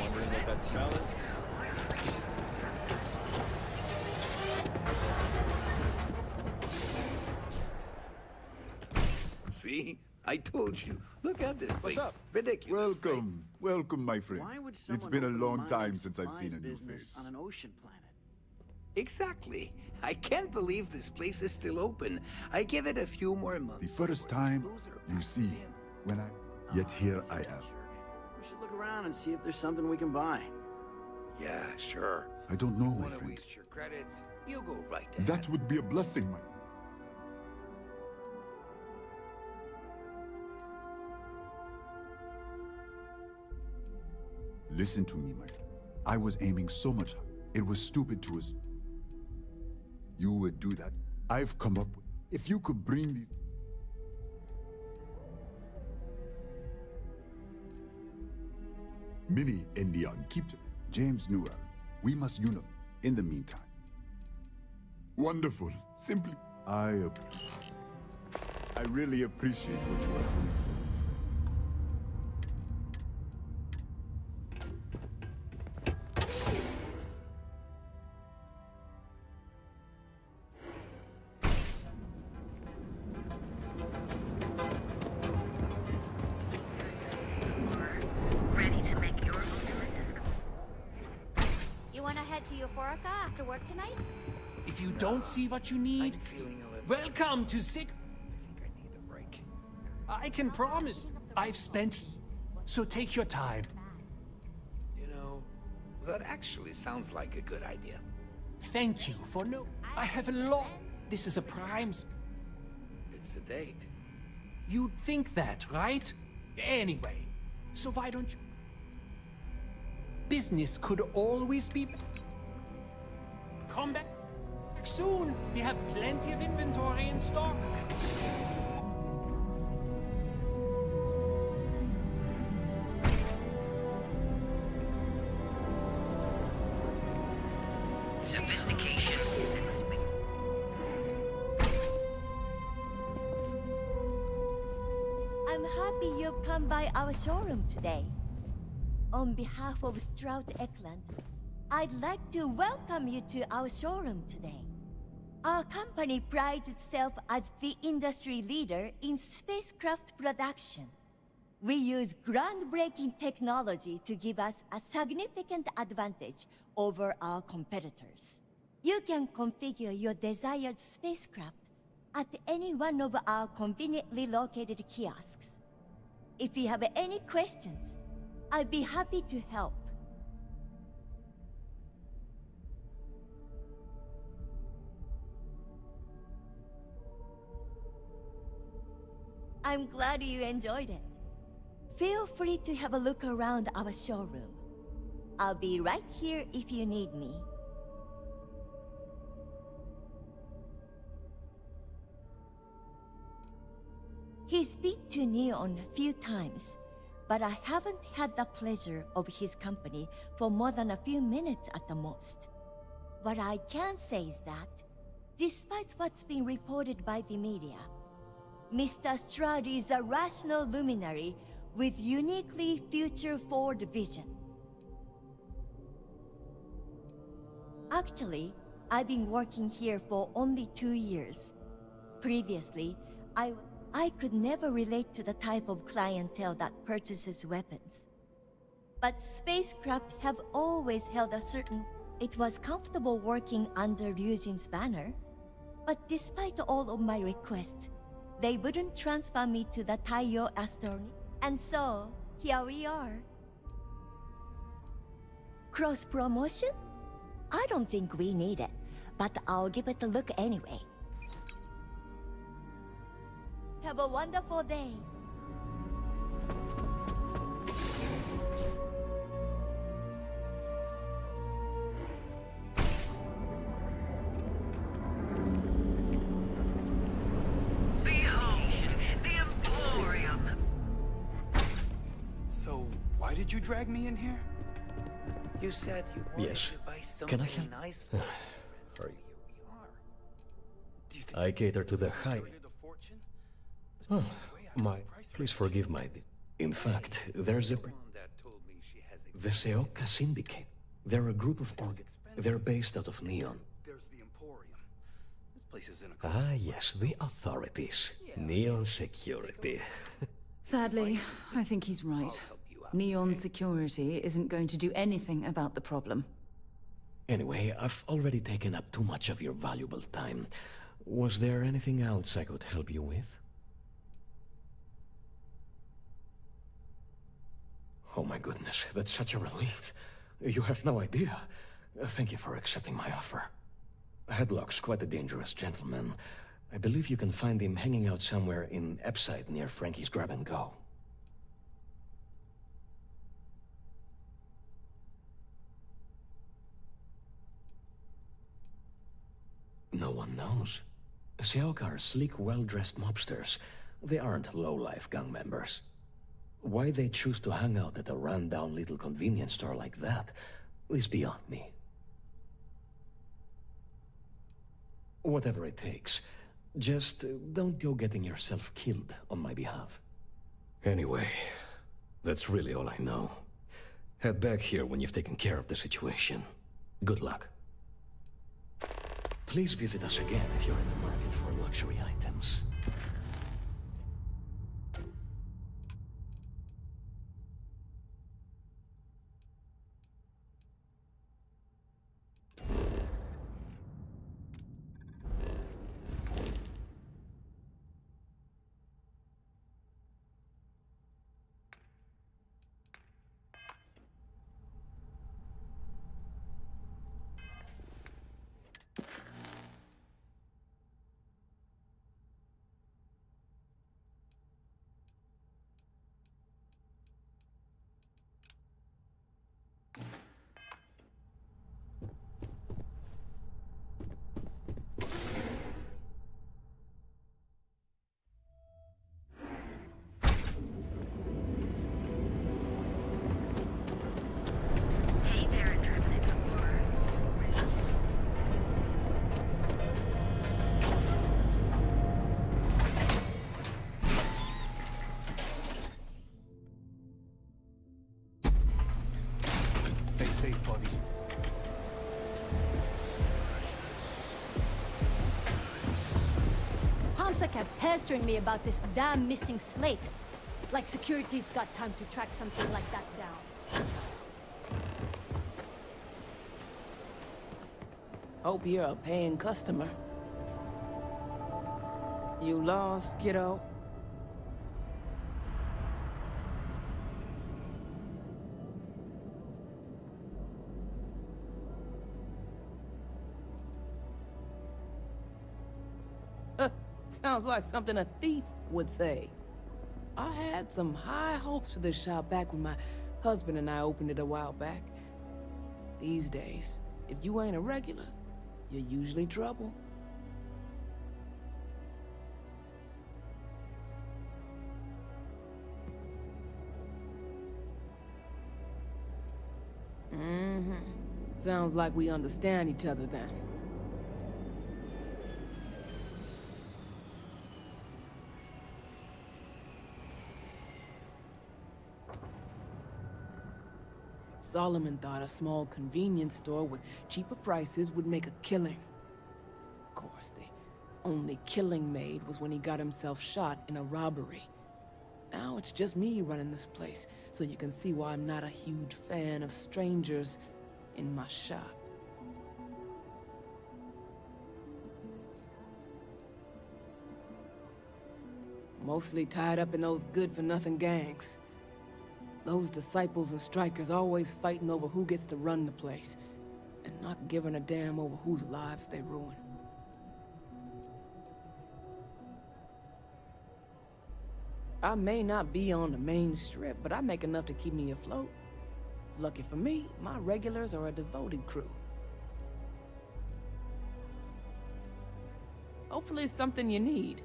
Wondering what that smell is? See? I told you. Look at this place. up? Ridiculous. Welcome, my friend. Why would It's someone been a open long mine time and since I've seen a spies new business face. on an ocean planet? Exactly. I can't believe this place is still open. I give it a few more months. The first time, you see, when I... Yet here I am. We should look around and see if there's something we can buy. Yeah, sure. I don't know, my Want to friend. waste your credits? You go right ahead. That would be a blessing, my... Listen to me, my friend. I was aiming so much. It was stupid to us. You would do that. I've come up with... If you could bring these... Mini Indian, keep to... James Newell. We must unify. In the meantime. Wonderful. Simply... I really appreciate what you are doing for me, friend. Ready to make your own You wanna head to Euphorica after work tonight? If you don't see what you need, welcome to Sig. I can promise. I've spent, so take your time. You know, that actually sounds like a good idea. Thank you for no. I have a lot. This is a prime. It's a date. You'd think that, right? Anyway, so why don't you? Business could always be. Come back soon. We have plenty of inventory in stock. sophistication. I'm happy you've come by our showroom today. On behalf of Stroud Eklund, I'd like to welcome you to our showroom today. Our company prides itself as the industry leader in spacecraft production. We use groundbreaking technology to give us a significant advantage over our competitors. You can configure your desired spacecraft at any one of our conveniently located kiosks. If you have any questions, I'd be happy to help. I'm glad you enjoyed it. Feel free to have a look around our showroom. I'll be right here if you need me. He's been to Neon a few times, but I haven't had the pleasure of his company for more than a few minutes at the most. What I can say is that, despite what's been reported by the media, Mr. Stroud is a rational luminary with uniquely future-forward vision. Actually, I've been working here for only 2 years. Previously, I could never relate to the type of clientele that purchases weapons. But spacecraft have always held a certain... It was comfortable working under Ryujin's banner. But despite all of my requests, they wouldn't transfer me to the Taiyo Astroni. And so, here we are. Cross-promotion? I don't think we need it, but I'll give it a look anyway. Have a wonderful day. So, why did you drag me in here? You said you wanted Yes. to buy Can I something help? nice for Sorry. I cater to the high... Oh, please forgive my... In fact, there's a... The Seoka Syndicate. They're a group of They're based out of Neon. There's the Emporium. This place is in a... Ah, yes, the authorities. Neon Security. Sadly, I think he's right. Neon Security isn't going to do anything about the problem. Anyway, I've already taken up too much of your valuable time. Was there anything else I could help you with? Oh my goodness, that's such a relief. You have no idea. Thank you for accepting my offer. Headlock's quite a dangerous gentleman. I believe you can find him hanging out somewhere in Epside near Frankie's Grab and Go. No one knows. Seoka are sleek, well-dressed mobsters. They aren't low-life gang members. Why they choose to hang out at a run-down little convenience store like that is beyond me. Whatever it takes, just don't go getting yourself killed on my behalf. Anyway, that's really all I know. Head back here when you've taken care of the situation. Good luck. Please visit us again if you're in the market for luxury items. Stay safe, buddy. Hamsa kept pestering me about this damn missing slate. Like security's got time to track something like that down. Hope you're a paying customer. You lost, kiddo? Sounds like something a thief would say. I had some high hopes for this shop back when my husband and I opened it a while back. These days, if you ain't a regular, you're usually trouble. Mm-hmm. Sounds like we understand each other then. Solomon thought a small convenience store with cheaper prices would make a killing. Of course, the only killing maid was when he got himself shot in a robbery. Now it's just me running this place, so you can see why I'm not a huge fan of strangers in my shop. Mostly tied up in those good-for-nothing gangs. Those disciples and strikers always fighting over who gets to run the place, and not giving a damn over whose lives they ruin. I may not be on the main strip, but I make enough to keep me afloat. Lucky for me, my regulars are a devoted crew. Hopefully it's something you need.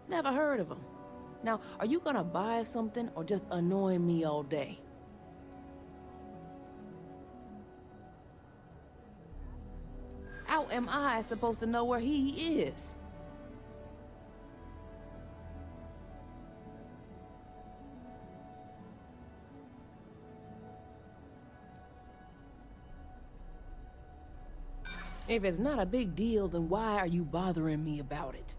Never heard of them. Now, are you gonna buy something or just annoy me all day? How am I supposed to know where he is? If it's not a big deal, then why are you bothering me about it?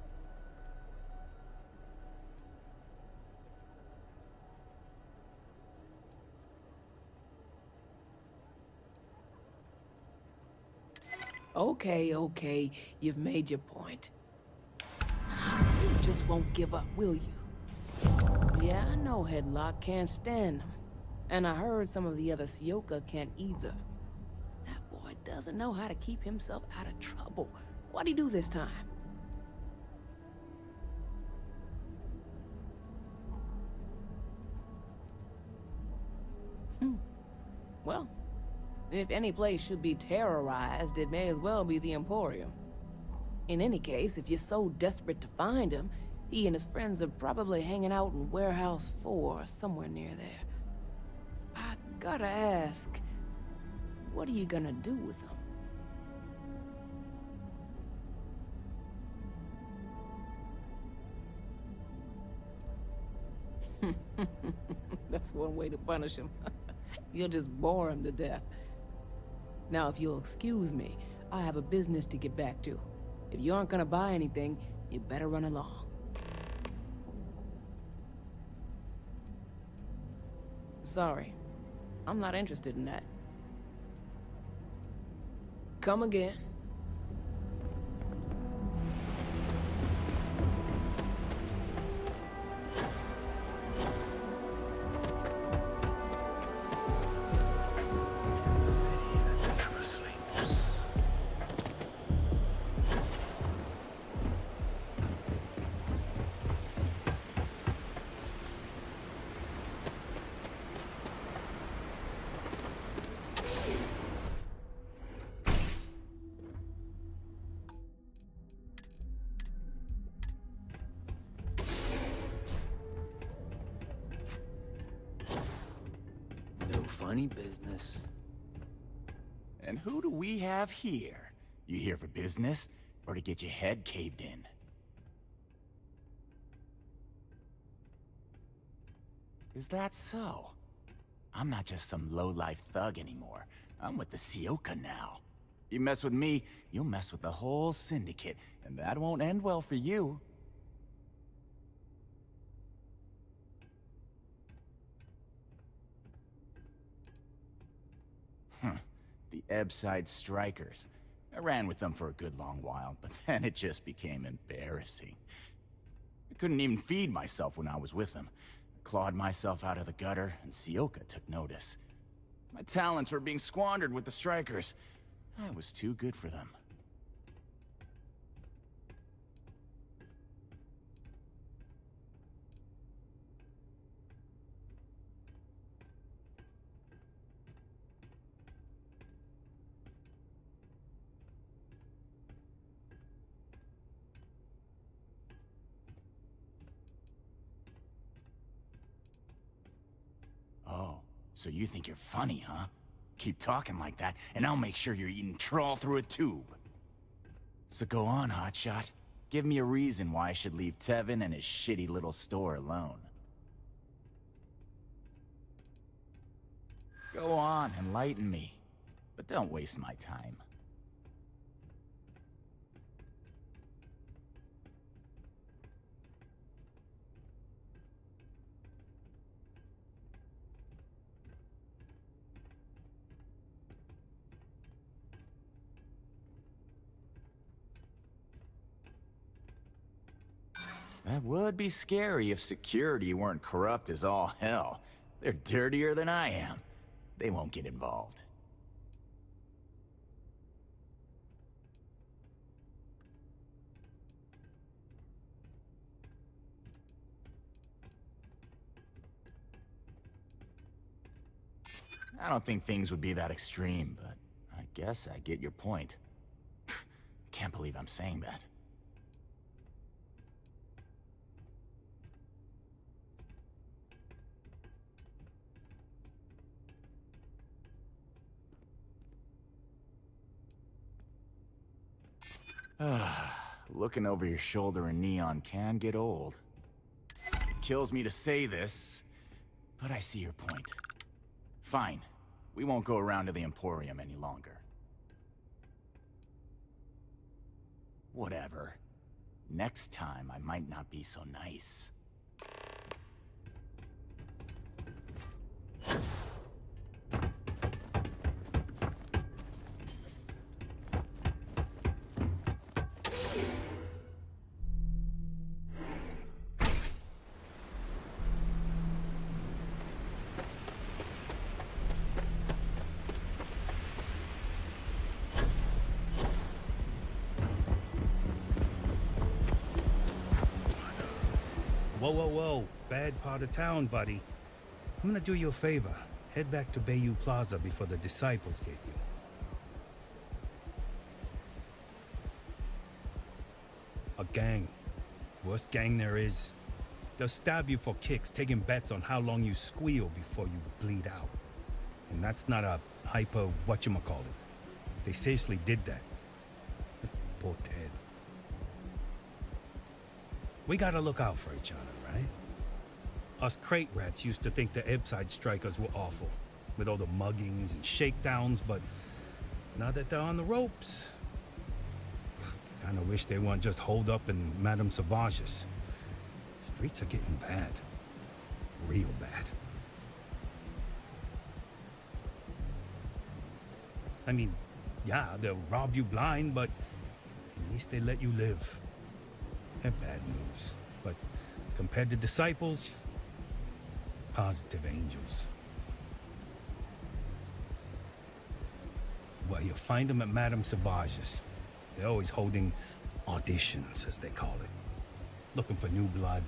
Okay, you've made your point. You just won't give up, will you? Yeah, I know Headlock can't stand them. And I heard some of the other Sioka can't either. That boy doesn't know how to keep himself out of trouble. What'd he do this time? Well, if any place should be terrorized, it may as well be the Emporium. In any case, if you're so desperate to find him, he and his friends are probably hanging out in Warehouse 4 or somewhere near there. I gotta ask, what are you gonna do with him? That's one way to punish him. You'll just bore him to death. Now, if you'll excuse me, I have a business to get back to. If you aren't gonna buy anything, you better run along. Sorry, I'm not interested in that. Come again. Funny business. And who do we have here? You here for business, or to get your head caved in? Is that so? I'm not just some low-life thug anymore. I'm with the Sioka now. You mess with me, you'll mess with the whole syndicate, and that won't end well for you. The Ebbside Strikers. I ran with them for a good long while, but then it just became embarrassing. I couldn't even feed myself when I was with them. I clawed myself out of the gutter, and Sioka took notice. My talents were being squandered with the Strikers. I was too good for them. So you think you're funny, huh? Keep talking like that, and I'll make sure you're eating trawl through a tube. So go on, hotshot. Give me a reason why I should leave Tevin and his shitty little store alone. Go on, enlighten me. But don't waste my time. That would be scary if security weren't corrupt as all hell. They're dirtier than I am. They won't get involved. I don't think things would be that extreme, but I guess I get your point. Can't believe I'm saying that. Looking over your shoulder in neon can get old. It kills me to say this, but I see your point. Fine. We won't go around to the Emporium any longer. Whatever. Next time, I might not be so nice. Whoa, whoa, whoa. Bad part of town, buddy. I'm gonna do you a favor. Head back to Bayou Plaza before the disciples get you. A gang. Worst gang there is. They'll stab you for kicks, taking bets on how long you squeal before you bleed out. And that's not a hyper whatchamacallit. They seriously did that. Poor Ted. We gotta look out for each other, right? Us crate rats used to think the Ebbside strikers were awful, with all the muggings and shakedowns, but now that they're on the ropes, kinda wish they weren't just holed up in Madame Savage's. Streets are getting bad. Real bad. I mean, yeah, they'll rob you blind, but at least they let you live. They're bad news, but compared to disciples, positive angels. Well, you'll find them at Madame Savage's. They're always holding auditions, as they call it. Looking for new blood.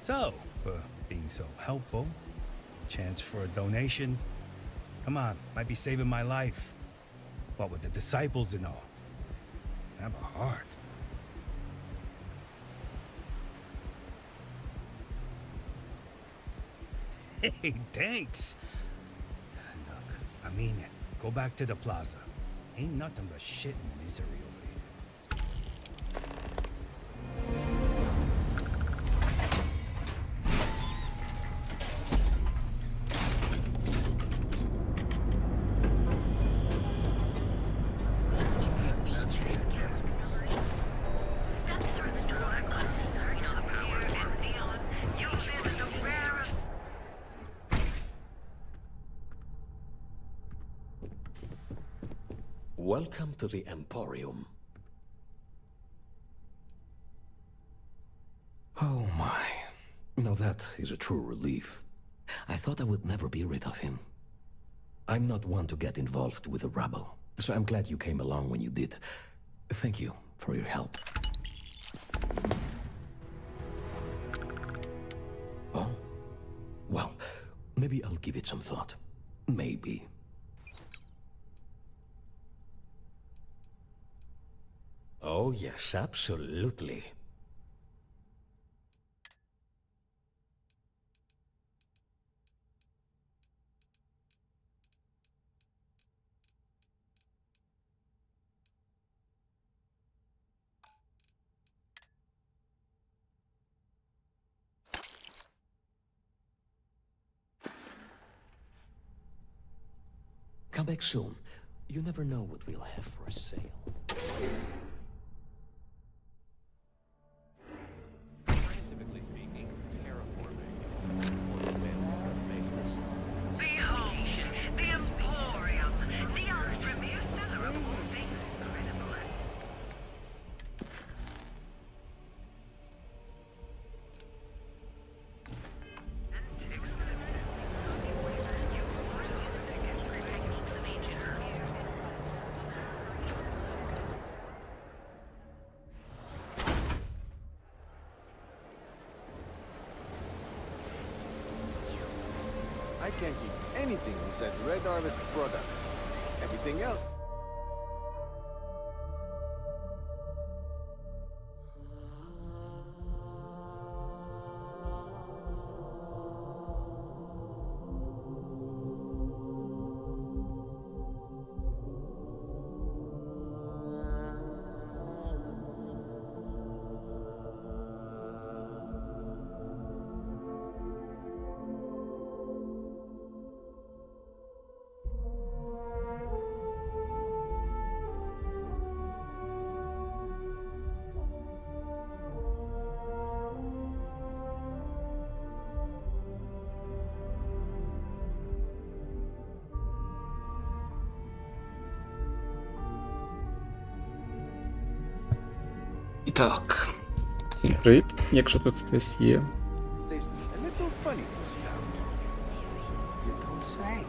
So, for being so helpful, chance for a donation. Come on, might be saving my life. What with the disciples and all. Have a heart. Hey, thanks. Look, I mean it. Go back to the plaza. Ain't nothing but shit and misery over here. Welcome to the Emporium. Oh my. Now that is a true relief. I thought I would never be rid of him. I'm not one to get involved with the rabble, so I'm glad you came along when you did. Thank you for your help. Oh? Well, maybe I'll give it some thought. Maybe. Oh, yes, absolutely. Come back soon. You never know what we'll have for sale. Scientifically speaking, terraforming is a much more advanced space mission. Behold, the Emporium, Neon's premier seller of all things incredible. I can't keep anything besides Red Harvest products. Everything else. І так, всім привіт, якщо тут хтось є. Tastes a little funny now. You don't say.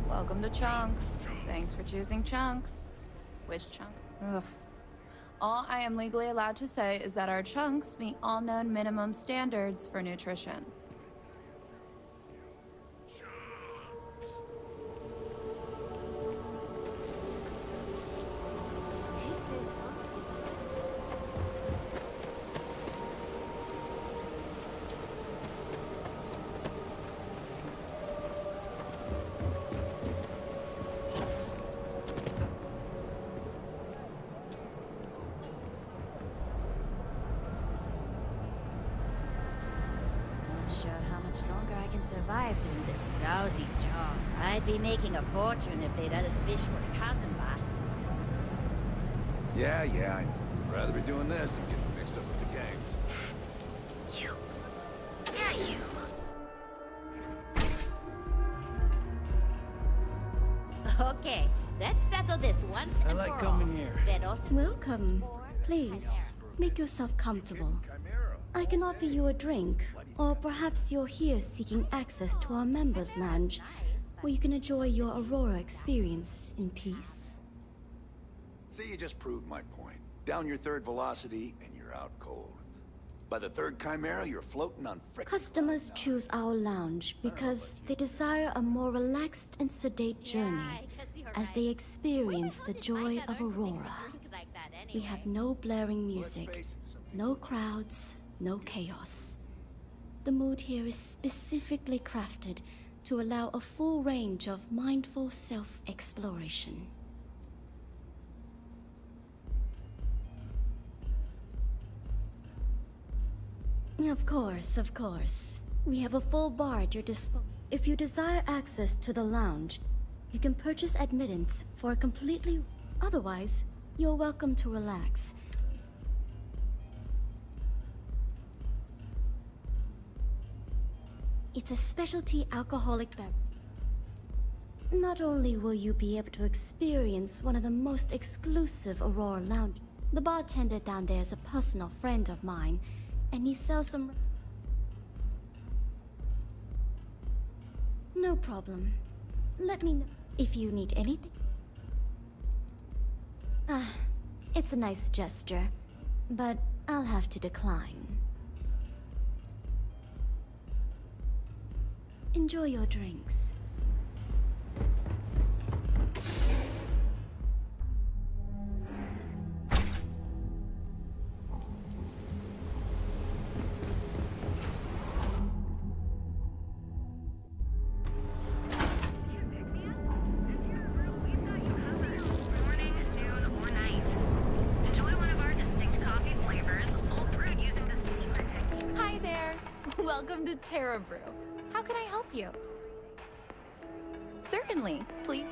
Welcome to Chunks. Thanks for choosing Chunks. Which chunk? Ugh. All I am legally allowed to say is that our chunks meet all known minimum standards for nutrition. Not sure how much longer I can survive doing this lousy job. I'd be making a fortune if they'd let us fish for the cousin boss. Yeah, I'd rather be doing this than getting mixed up with the gangs. You. Yeah, you. Okay, let's settle this once and for all. Welcome. Please, make yourself comfortable. I can offer you a drink, or perhaps you're here seeking access to our members' lounge, where you can enjoy your Aurora experience in peace. See, you just proved my point. Down your third velocity, and you're out cold. By the third Chimera, you're floating on frickin' Customers choose our lounge because they desire a more relaxed and sedate journey as they experience the joy of Aurora. We have no blaring music, no crowds, no chaos. The mood here is specifically crafted to allow a full range of mindful self-exploration. Of course. We have a full bar at your disposal. If you desire access to the lounge, you can purchase admittance for a completely... Otherwise, you're welcome to relax. It's a specialty alcoholic beverage. Not only will you be able to experience one of the most exclusive Aurora lounges, the bartender down there is a personal friend of mine, and he sells some... No problem. Let me know if you need anything. It's a nice gesture, but I'll have to decline. Enjoy your drinks. Morning, noon, or Welcome to Terra Brew. How can I help you? Certainly, please.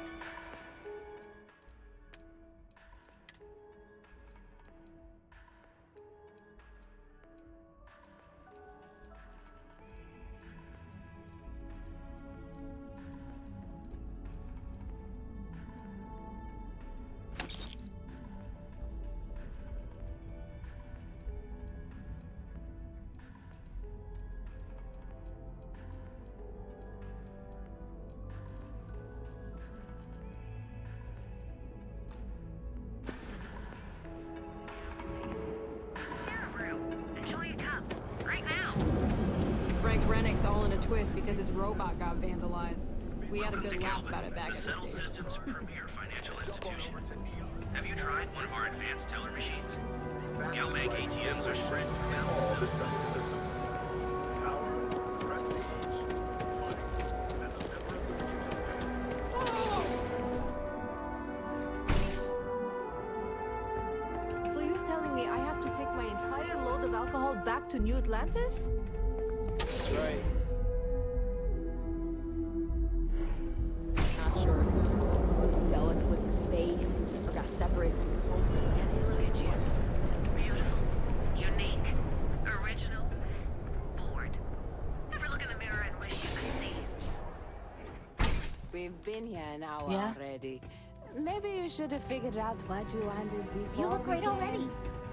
Frank Rennick's all in a twist because his robot got vandalized. We had a good laugh about it back at the station. Systems premier financial institution. Have you tried one of our advanced teller machines? Galbank ATMs are spread throughout. So you're telling me I have to take my entire load of alcohol back to New Atlantis? That's right. Not sure if those zealots live in space or got separated from the home. Look at you. Beautiful, unique, original, bored. Ever look in the mirror and wish you could see? We've been here an hour Yeah? already. Maybe you should have figured out what you wanted before. You look we great came. already.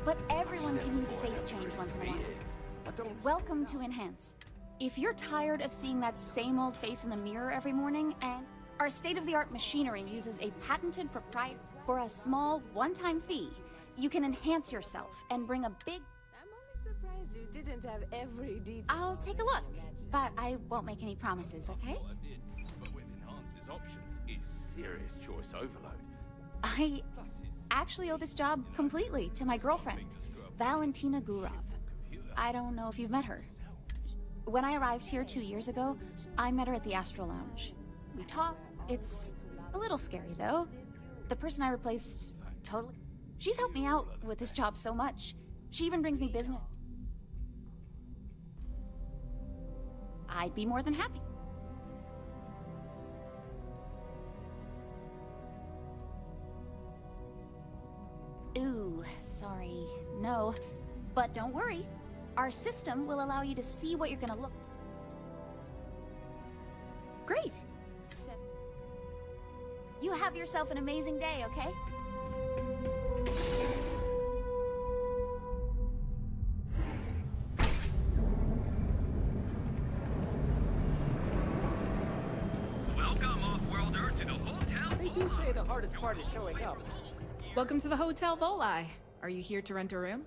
But everyone can use a face change once in a while. Welcome to Enhance. If you're tired of seeing that same old face in the mirror every morning, and our state-of-the-art machinery uses a patented proprietary for a small one-time fee, you can enhance yourself and bring a big... I'm only surprised you didn't have every detail. I'll take a look, but I won't make any promises, okay? But with Enhance's options, it's serious choice overload. I actually owe this job completely to my girlfriend, Valentina Gurov. I don't know if you've met her. When I arrived here 2 years ago, I met her at the Astro Lounge. We talked. It's a little scary, though. The person I replaced, totally... She's helped me out with this job so much. She even brings me business. I'd be more than happy. Ooh, sorry. No. But don't worry. Our system will allow you to see what you're gonna look. Great. So, you have yourself an amazing day, okay? Welcome, off-worlder, to the hotel. They do say the hardest part is showing up. Welcome to the Hotel Voli. Are you here to rent a room?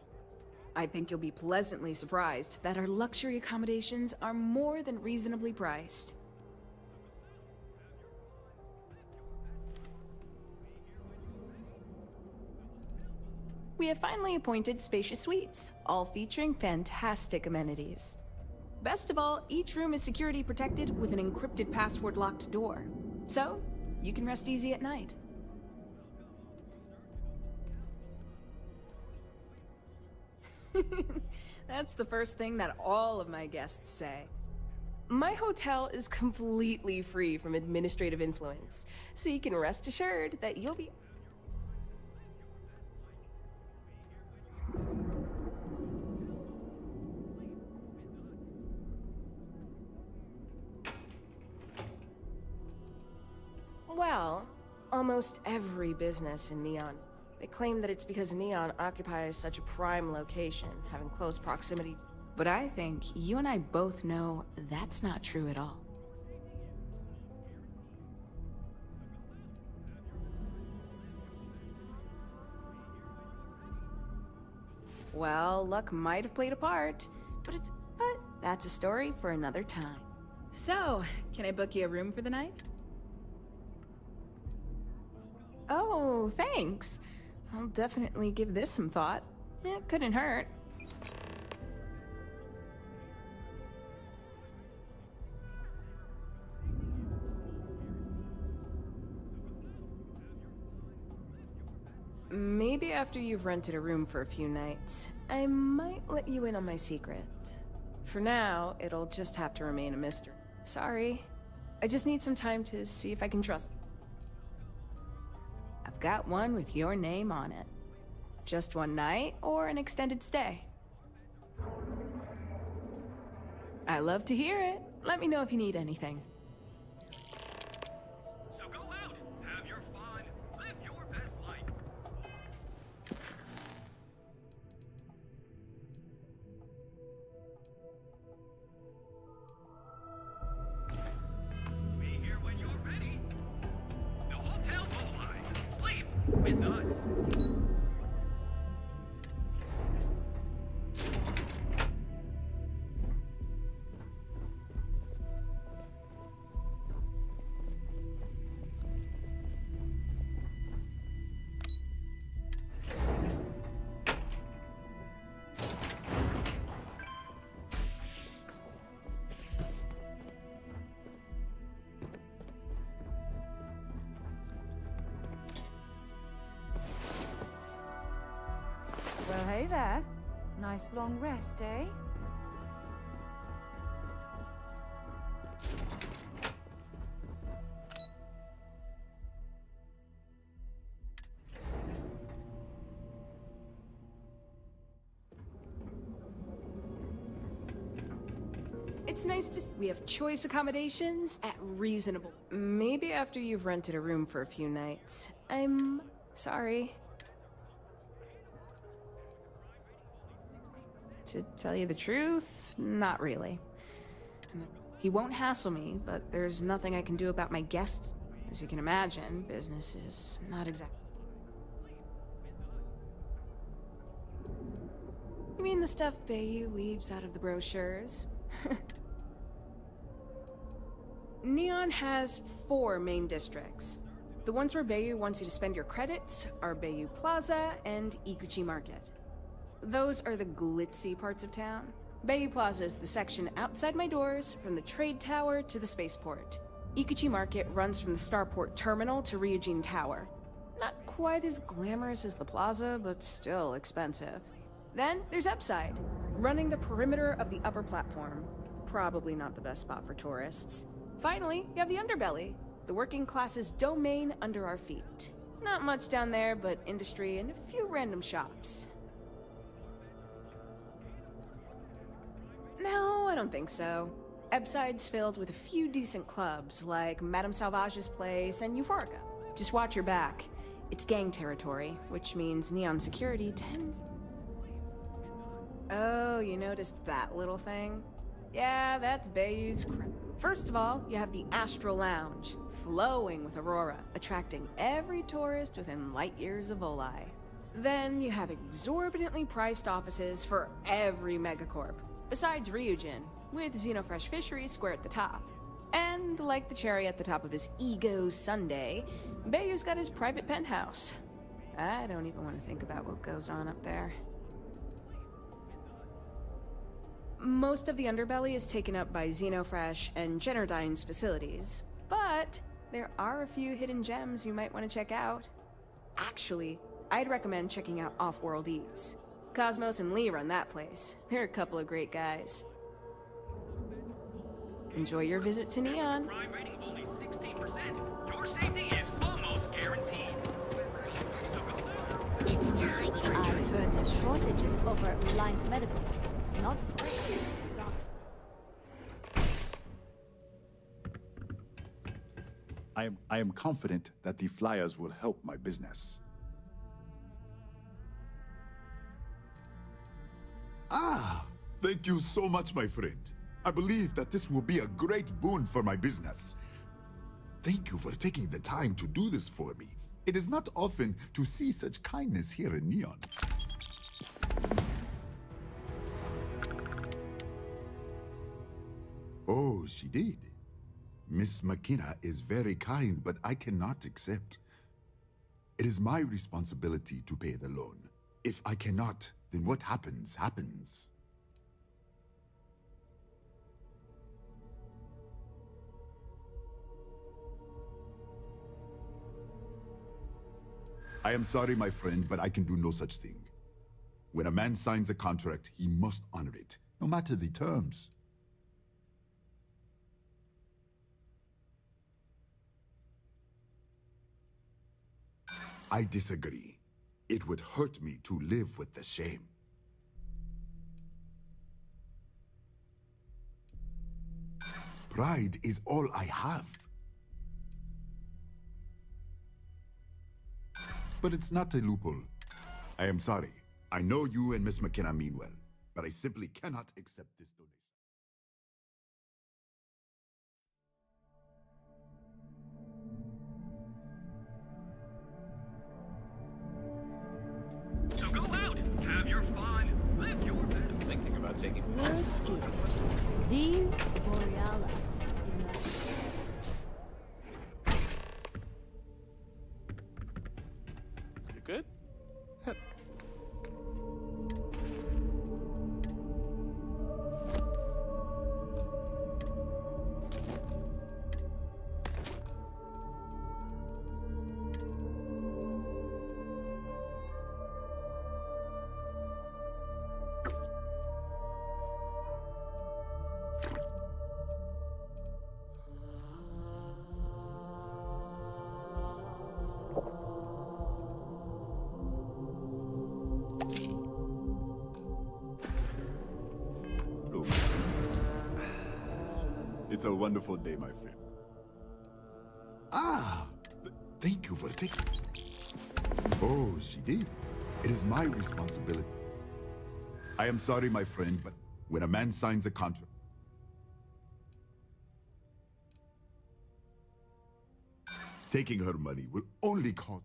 I think you'll be pleasantly surprised that our luxury accommodations are more than reasonably priced. We have finally appointed spacious suites, all featuring fantastic amenities. Best of all, each room is security protected with an encrypted password-locked door. So, you can rest easy at night. That's the first thing that all of my guests say. My hotel is completely free from administrative influence, so you can rest assured that you'll be... Well, almost every business in Neon. They claim that it's because Neon occupies such a prime location, having close proximity. But I think you and I both know that's not true at all. Well, luck might have played a part, but that's a story for another time. So, can I book you a room for the night? Oh, thanks. I'll definitely give this some thought. It couldn't hurt. Maybe after you've rented a room for a few nights, I might let you in on my secret. For now, it'll just have to remain a mystery. Sorry. I just need some time to see if I can trust you. I've got one with your name on it. Just one night or an extended stay. I love to hear it. Let me know if you need anything. So go out, have your fun, live your best life. Be here when you're ready. The Hotel Moonlight. Sleep with us. Well, hey there. Nice long rest, eh? It's nice to we have choice accommodations at reasonable. Maybe after you've rented a room for a few nights. I'm sorry. To tell you the truth, not really. He won't hassle me, but there's nothing I can do about my guests. As you can imagine, business is not exactly. You mean the stuff Bayou leaves out of the brochures? Neon has 4 main districts. The ones where Bayou wants you to spend your credits are Bayou Plaza and Ikuchi Market. Those are the glitzy parts of town. Bayou Plaza is the section outside my doors, from the trade tower to the spaceport. Ikuchi Market runs from the Starport terminal to Ryujin Tower. Not quite as glamorous as the plaza, but still expensive. Then there's Upside, running the perimeter of the upper platform. Probably not the best spot for tourists. Finally, you have the Underbelly, the working class's domain under our feet. Not much down there, but industry and a few random shops. No, I don't think so. Upside's filled with a few decent clubs, like Madame Sauvage's place and Euphorica. Just watch your back. It's gang territory, which means Neon security tends... Oh, you noticed that little thing? Yeah, that's Bayou's crap. First of all, you have the Astral Lounge, flowing with Aurora, attracting every tourist within light years of Oli. Then you have exorbitantly priced offices for every megacorp, besides Ryujin, with Xenofresh Fisheries square at the top. And like the cherry at the top of his ego sundae, Bayou's got his private penthouse. I don't even want to think about what goes on up there. Most of the underbelly is taken up by Xenofresh and Generdyne's facilities, but there are a few hidden gems you might want to check out. Actually, I'd recommend checking out Off-World Eats. Cosmos and Lee run that place. They're a couple of great guys. Enjoy your visit to Neon. Crime rating of only 16%. Your safety is almost guaranteed. I've heard there's shortages over at Reliant Medical. Not I am confident that the flyers will help my business. Ah, thank you so much, my friend. I believe that this will be a great boon for my business. Thank you for taking the time to do this for me. It is not often to see such kindness here in Neon. Oh, she did. Miss McKenna is very kind, but I cannot accept. It is my responsibility to pay the loan. If I cannot, then what happens, happens. I am sorry, my friend, but I can do no such thing. When a man signs a contract, he must honor it. no matter the terms. I disagree. It would hurt me to live with the shame. Pride is all I have. But it's not a loophole. I am sorry. I know you and Miss McKenna mean well, but I simply cannot accept this donation. So go out, have your fun, live your best. I'm thinking about taking Word is the Borealis, you know. You good? It's a wonderful day, my friend. Thank you for taking... Oh, she did. It is my responsibility. I am sorry, my friend, but when a man signs a contract... Taking her money will only cause...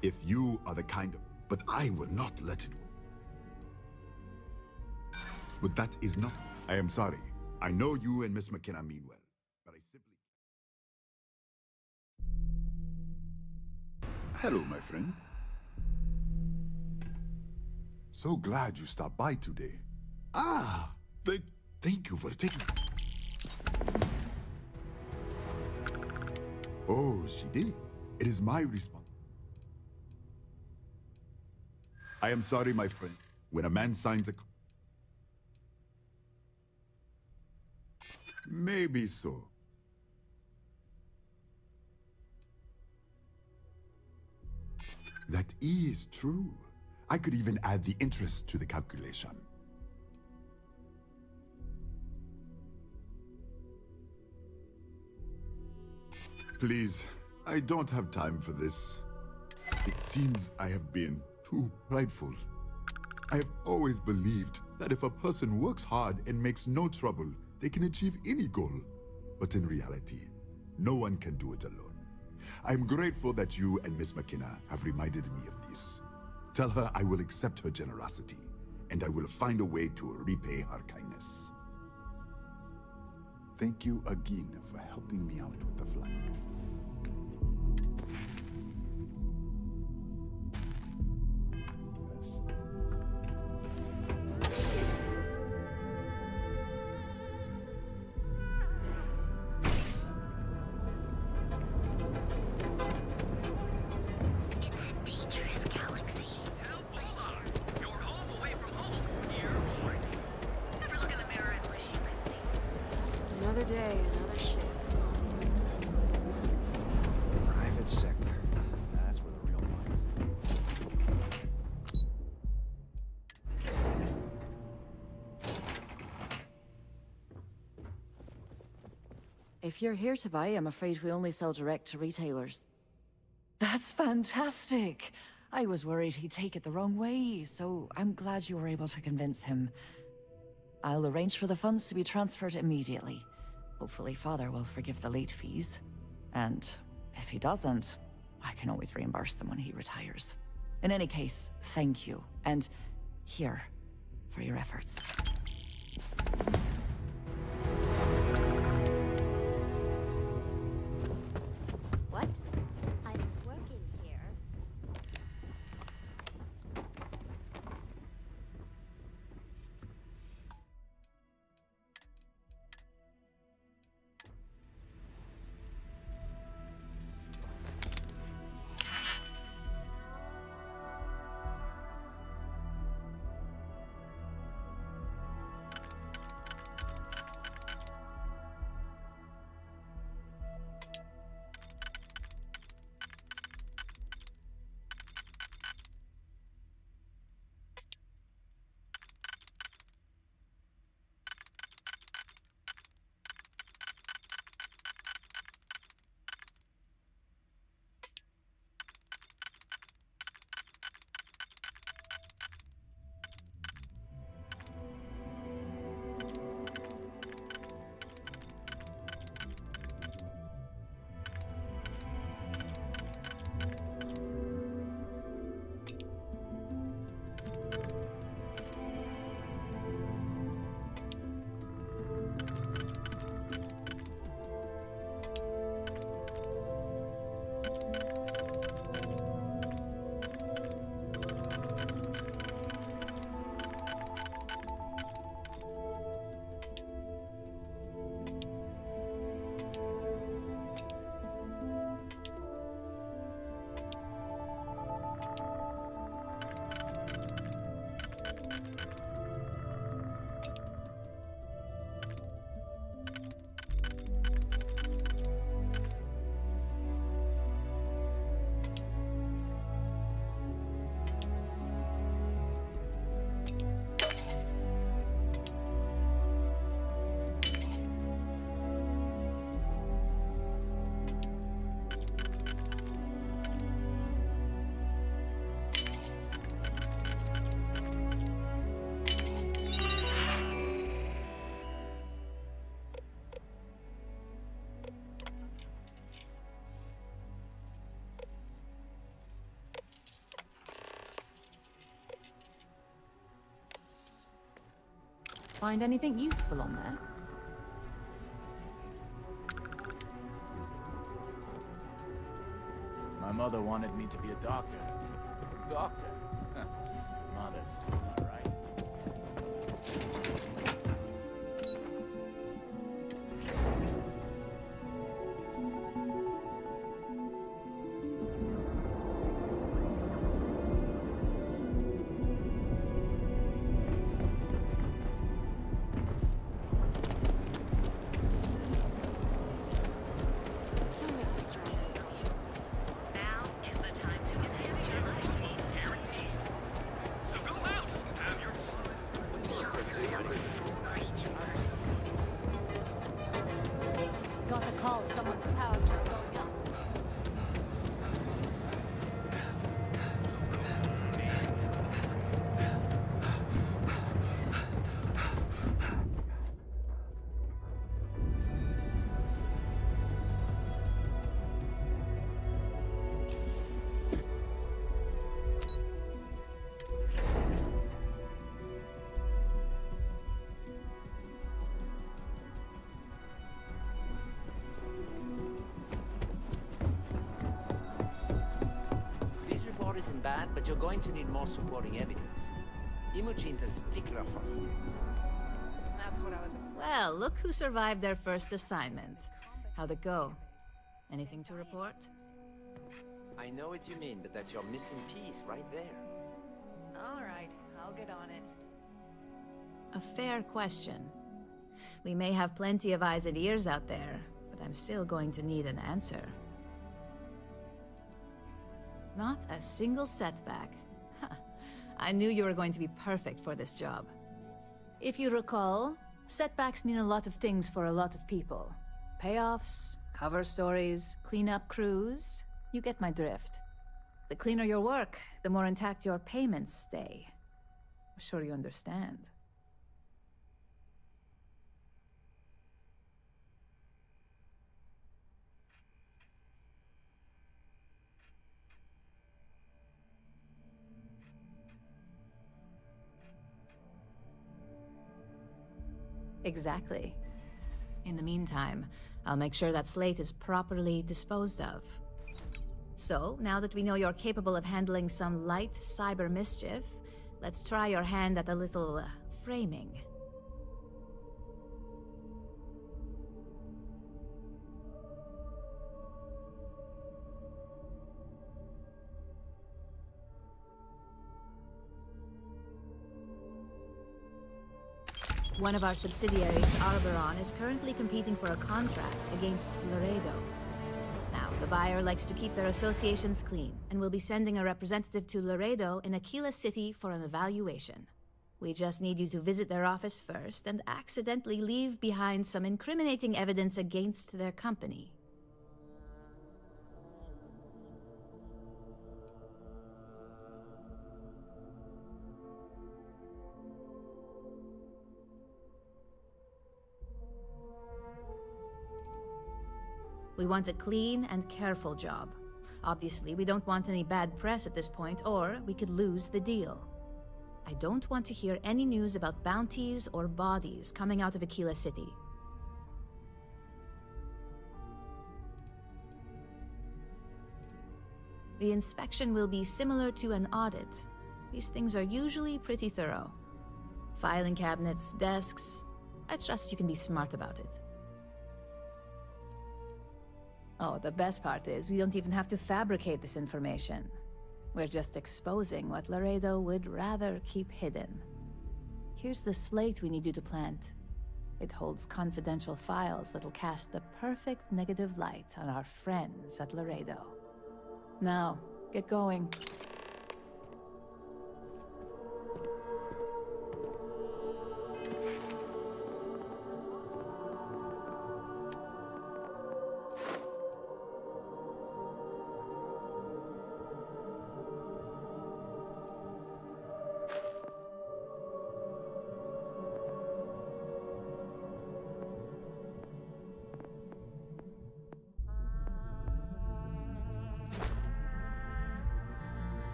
If you are the kind of... But I will not let it... But that is not... I am sorry. I know you and Miss McKenna mean well, but I simply... Hello, my friend. So glad you stopped by today. Thank you for taking... Oh, she did. It is my response. I am sorry, my friend. When a man signs a... Maybe so. That is true. I could even add the interest to the calculation. Please, I don't have time for this. It seems I have been too prideful. I have always believed that if a person works hard and makes no trouble, they can achieve any goal. But in reality, no one can do it alone. I'm grateful that you and Miss McKenna have reminded me of this. Tell her I will accept her generosity, and I will find a way to repay her kindness. Thank you again for helping me out with the flight. Yes. Another day, another shift. Private sector. That's where the real money's. If you're here to buy, I'm afraid we only sell direct to retailers. That's fantastic. I was worried he'd take it the wrong way, so I'm glad you were able to convince him. I'll arrange for the funds to be transferred immediately. Hopefully Father will forgive the late fees. And if he doesn't, I can always reimburse them when he retires. In any case, thank you. And here, for your efforts. What? I'm working here. Find anything useful on there? My mother wanted me to be a doctor. Doctor? Huh. Mothers, all right. Now is the time to enhance your life. So go out, have your Got the call, someone's power plant going up. This report isn't bad, but you're going to need more supporting evidence. Imogene's a stickler for details. That's what I was afraid. Well, look who survived their first assignment. How'd it go? Anything to report? I know what you mean, but that's your missing piece right there. All right, I'll get on it. A fair question. We may have plenty of eyes and ears out there, but I'm still going to need an answer. Not a single setback. Huh. I knew you were going to be perfect for this job. If you recall, setbacks mean a lot of things for a lot of people. Payoffs, cover stories, cleanup crews. You get my drift. The cleaner your work, the more intact your payments stay. I'm sure you understand. Exactly. In the meantime, I'll make sure that slate is properly disposed of. So, now that we know you're capable of handling some light cyber mischief, let's try your hand at a little framing. One of our subsidiaries, Arboron, is currently competing for a contract against Laredo. Now, the buyer likes to keep their associations clean, and will be sending a representative to Laredo in Aquila City for an evaluation. We just need you to visit their office first and accidentally leave behind some incriminating evidence against their company. We want a clean and careful job. Obviously, we don't want any bad press at this point, or we could lose the deal. I don't want to hear any news about bounties or bodies coming out of Aquila City. The inspection will be similar to an audit. These things are usually pretty thorough. Filing cabinets, desks. I trust you can be smart about it. Oh, the best part is we don't even have to fabricate this information. We're just exposing what Laredo would rather keep hidden. Here's the slate we need you to plant. It holds confidential files that'll cast the perfect negative light on our friends at Laredo. Now, get going.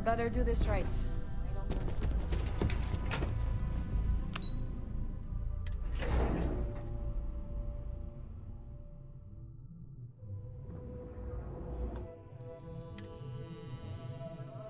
better do this right.